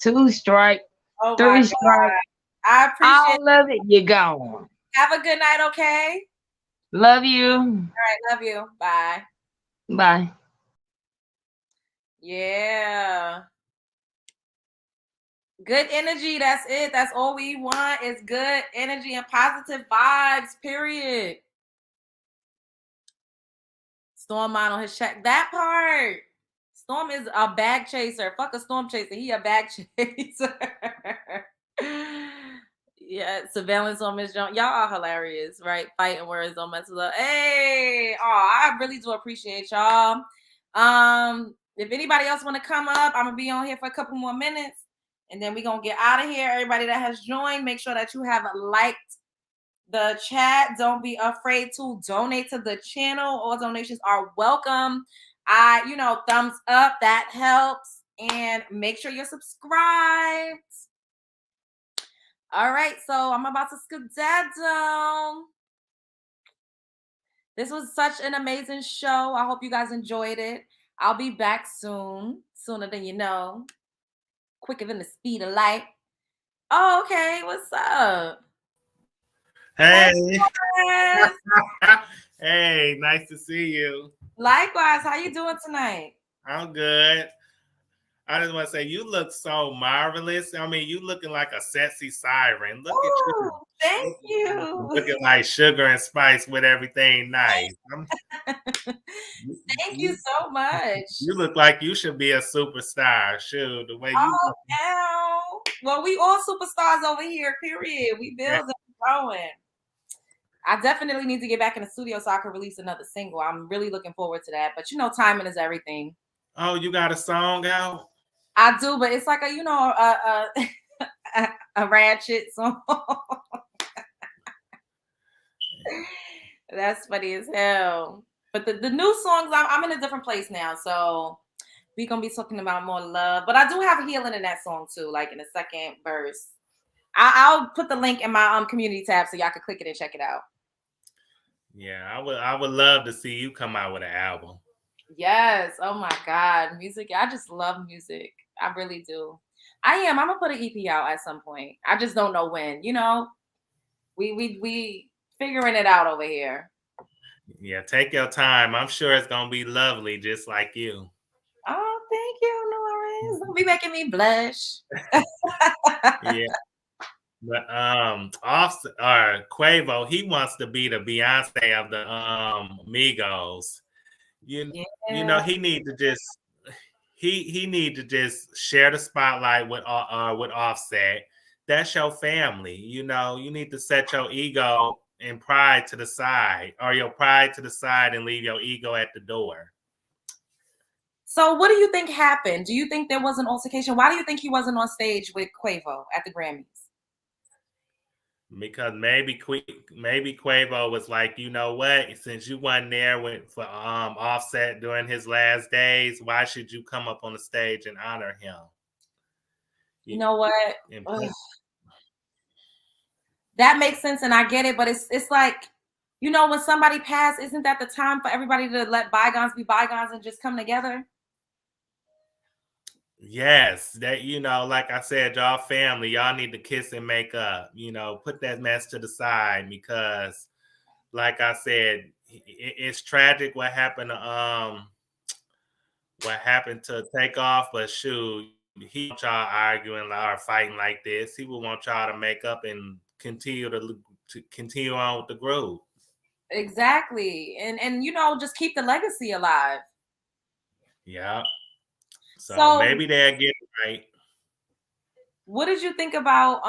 2 strike, Oh 3 my strike. God. I appreciate All of it, you gone. Have a good night, okay? Love you. All right, love you. Bye. Bye. Yeah. Good energy. That's it. That's all we want is good energy and positive vibes, period. Storm mind on his check. That part. Storm is a bag chaser. Fuck a storm chaser. He a bag chaser. Yeah, surveillance on Miss Jones. Y'all are hilarious, right? Fighting words don't mess with us. Hey, I really do appreciate y'all. If anybody else want to come up, I'm gonna be on here for a couple more minutes, and then we're gonna get out of here. Everybody that has joined, make sure that you have liked the chat. Don't be afraid to donate to the channel. All donations are welcome. Thumbs up, that helps. And make sure you're subscribed. All right, so I'm about to skedaddle. This was such an amazing show. I hope you guys enjoyed it. I'll be back soon, sooner than you know, quicker than the speed of light. Oh, okay. What's up? Hey. Yes. Hey, nice to see you. Likewise, how you doing tonight? I'm good. I just want to say you look so marvelous. I mean, you looking like a sexy siren. Look at you. Ooh, thank you. Looking like sugar and spice with everything nice. Thank you so much. You look like you should be a superstar. Shoot, the way you Oh, look. ow. Well, we all superstars over here, period. We building, growing. I definitely need to get back in the studio so I can release another single. I'm really looking forward to that. But you know, timing is everything. Oh, you got a song out? I do, but it's like a ratchet song. That's funny as hell. But the new songs, I'm in a different place now, so we're gonna be talking about more love. But I do have healing in that song too, like in the second verse. I'll put the link in my community tab so y'all can click it and check it out. Yeah, I would love to see you come out with an album. Yes. Oh my God. Music. I just love music. I really do. I'm gonna put an EP out at some point. I just don't know when. You know, we figuring it out over here. Yeah, take your time. I'm sure it's gonna be lovely, just like you. Oh, thank you, Norris. Don't be making me blush. Yeah. But Quavo, he wants to be the Beyonce of the Migos. You know, he need to just share the spotlight with Offset. That's your family. You know, you need to set your ego and pride to the side, or your pride to the side, and leave your ego at the door. So, what do you think happened? Do you think there was an altercation? Why do you think he wasn't on stage with Quavo at the Grammys? Because maybe Quavo was like, you know what? Since you wasn't there for Offset during his last days, why should you come up on the stage and honor him? You know what? That makes sense, and I get it. But it's like, you know, when somebody passed, isn't that the time for everybody to let bygones be bygones and just come together? Yes, that, you know, like I said, y'all family, y'all need to kiss and make up. You know, put that mess to the side, because, like I said, it's tragic what happened to Takeoff. But shoot, he want y'all arguing or fighting like this. He would want y'all to make up and continue on with the groove. Exactly, and you know, just keep the legacy alive. Yeah. So maybe they'll get it right. What did you think about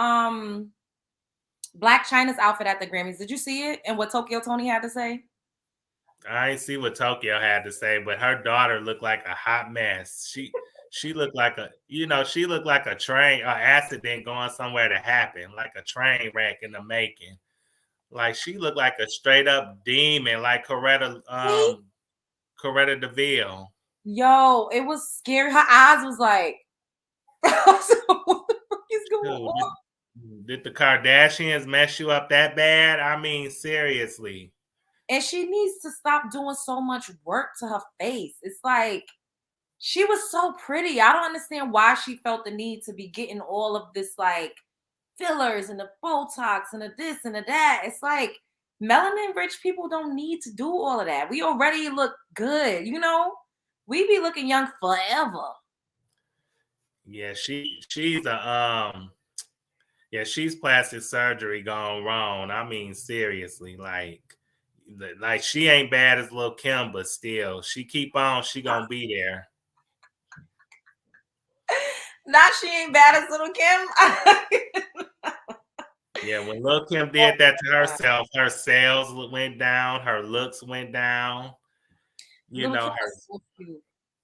Blac Chyna's outfit at the Grammys? Did you see it and what Tokyo Toni had to say? I ain't see what Tokyo had to say, but her daughter looked like a hot mess. She looked like a train, an accident going somewhere to happen, like a train wreck in the making. Like, she looked like a straight up demon, like Coretta Deville. Yo, it was scary. Her eyes was like, what the fuck is going on? Did the Kardashians mess you up that bad? I mean, seriously. And she needs to stop doing so much work to her face. It's like, she was so pretty. I don't understand why she felt the need to be getting all of this like fillers and the Botox and the this and the that. It's like, melanin rich people don't need to do all of that. We already look good, you know? We be looking young forever. Yeah, she's plastic surgery gone wrong. I mean, seriously, like she ain't bad as Lil' Kim, but still, she keep on, she gonna be there. Not she ain't bad as Lil' Kim. Yeah, when Lil' Kim did that to herself, her sales went down, her looks went down. You know,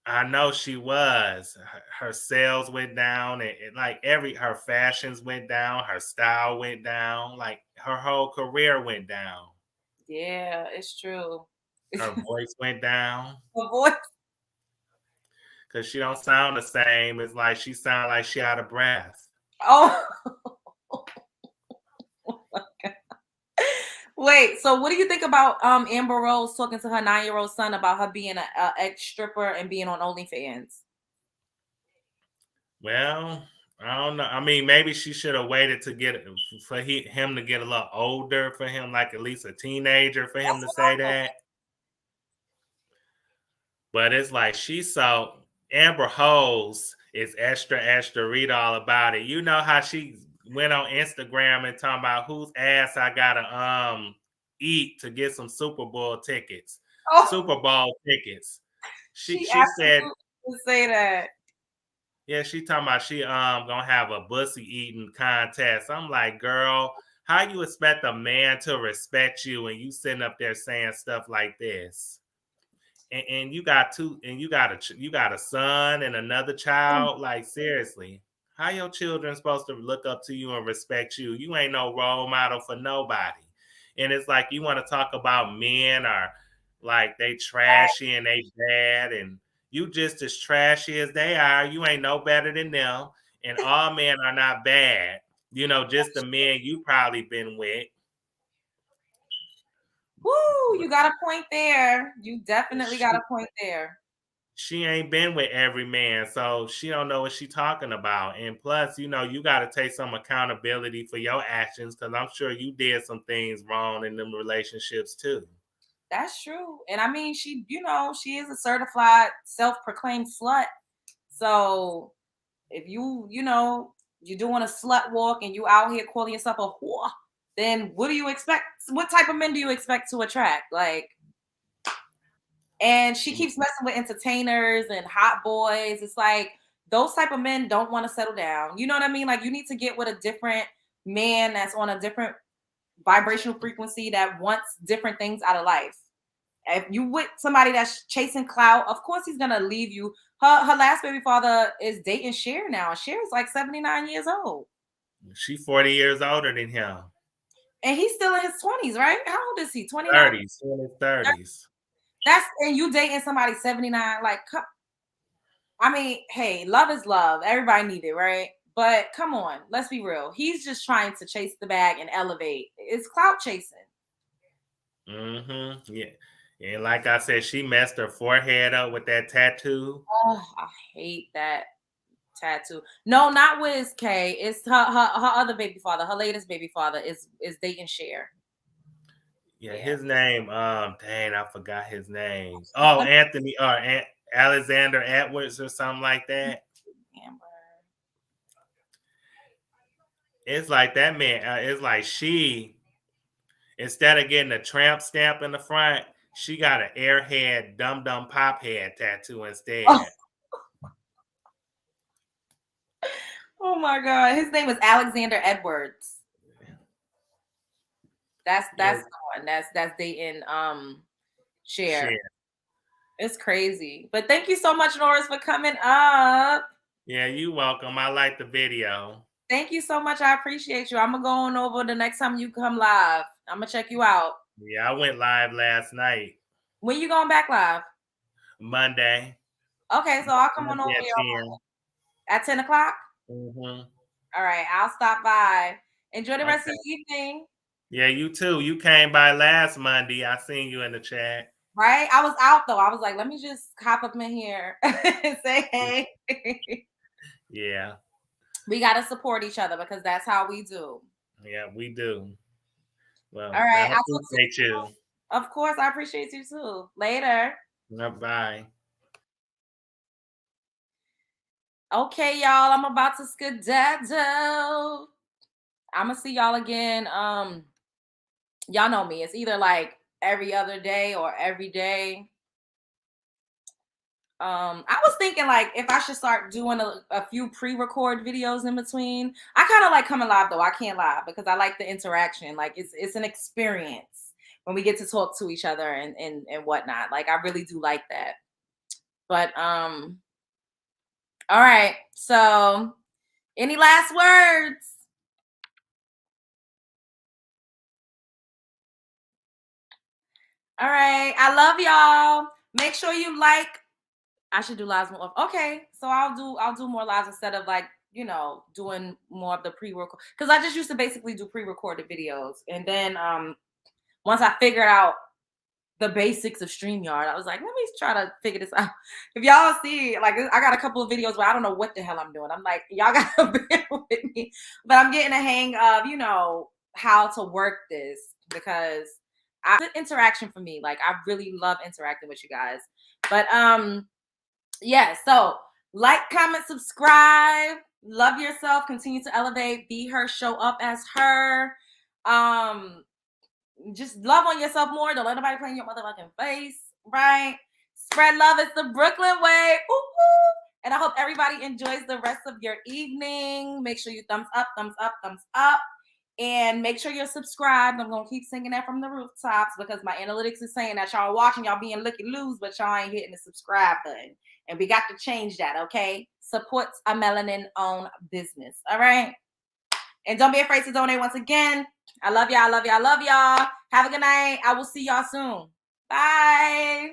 I know she was. Her sales went down, and like her fashions went down, her style went down, like her whole career went down. Yeah, it's true. Her voice went down. Her voice? Because she don't sound the same. It's like she sound like she out of breath. Oh. Oh my God. Wait, so what do you think about Amber Rose talking to her 9-year-old son about her being an ex-stripper and being on OnlyFans? Well, I don't know. I mean, maybe she should have waited to get for him to get a little older, for him, like at least a teenager, for him to say that. But it's like she's so Amber Hose is extra read all about it. You know how she went on Instagram and talking about whose ass I gotta eat to get some Super Bowl tickets. Oh, Super Bowl tickets. she She said, would say that. yeah, she talking about she gonna have a pussy eating contest. I'm like, girl, how you expect a man to respect you when you sitting up there saying stuff like this? And you got two, and you got a son and another child. Like, seriously, how your children supposed to look up to you and respect you? You ain't no role model for nobody. And it's like you want to talk about men are like they trashy and they bad, and you just as trashy as they are. You ain't no better than them. And all men are not bad. You know, just the men you probably been with. Woo, you got a point there. You definitely got a point there. She ain't been with every man, so she don't know what she talking about. And plus, you know, you got to take some accountability for your actions, because I'm sure you did some things wrong in them relationships too. That's true. And I mean, she, you know, she is a certified self-proclaimed slut. So if you know, you're doing a slut walk and you out here calling yourself a whore, then what do you expect? What type of men do you expect to attract? Like, and she keeps messing with entertainers and hot boys. It's like those type of men don't want to settle down. You know what I mean? Like, you need to get with a different man that's on a different vibrational frequency that wants different things out of life. If you with somebody that's chasing clout, of course he's gonna leave you. Her last baby father is dating Cher now, and Cher's like 79 years old. She 40 years older than him. And he's still in his 20s, right? How old is he? 29? 30s, in his 30s. That's, and you dating somebody 79, like, I mean, hey, love is love. Everybody need it, right? But come on, let's be real. He's just trying to chase the bag and elevate. It's clout chasing. Mm-hmm. Yeah. And like I said, she messed her forehead up with that tattoo. Oh, I hate that tattoo. No, not Wiz K. It's her other baby father. Her latest baby father is dating Cher. Yeah, his name. Dang, I forgot his name. Oh, Anthony or Alexander Edwards or something like that. It's like that man. It's like she, instead of getting a tramp stamp in the front, she got an airhead, dum dum pop head tattoo instead. Oh my God, his name is Alexander Edwards. That's the one. That's dating Cher. It's crazy. But thank you so much, Norris, for coming up. Yeah, you welcome. I like the video. Thank you so much. I appreciate you. I'm gonna go on over the next time you come live. I'm gonna check you out. Yeah, I went live last night. When you going back live? Monday. Okay, so I'll come on over here at 10 o'clock. Mm-hmm. All right, I'll stop by. Enjoy the rest of your evening. Yeah, you too. You came by last Monday. I seen you in the chat. Right? I was out though. I was like, let me just hop up in here and say hey. Yeah. We got to support each other because that's how we do. Yeah, we do. Well, all right. I appreciate you. Of course, I appreciate you too. Later. Bye. Okay, y'all. I'm about to skedaddle. I'm gonna see y'all again. Y'all know me. It's either like every other day or every day. I was thinking like if I should start doing a few pre-record videos in between. I kind of like coming live though. I can't lie because I like the interaction. Like it's an experience when we get to talk to each other and whatnot. Like I really do like that. But all right. So any last words? All right. I love y'all. Make sure you like. I should do lives more. Okay, so I'll do more lives instead of like, you know, doing more of the pre-record, because I just used to basically do pre-recorded videos, and then once I figured out the basics of StreamYard. I was like, let me try to figure this out. If y'all see, like, I got a couple of videos where I don't know what the hell I'm doing. I'm like, y'all gotta bear with me. But I'm getting a hang of, you know, how to work this because it's interaction for me. Like, I really love interacting with you guys. But yeah, so like, comment, subscribe, love yourself, continue to elevate, be her, show up as her. Just love on yourself more. Don't let nobody play in your motherfucking face, right? Spread love. It's the Brooklyn way. Ooh. And I hope everybody enjoys the rest of your evening. Make sure you thumbs up, thumbs up, thumbs up. And make sure you're subscribed. I'm going to keep singing that from the rooftops because my analytics is saying that y'all watching, y'all being looky-loos, but y'all ain't hitting the subscribe button. And we got to change that, okay? Supports a melanin-owned business, all right? And don't be afraid to donate once again. I love y'all, I love y'all, I love y'all. Have a good night. I will see y'all soon. Bye.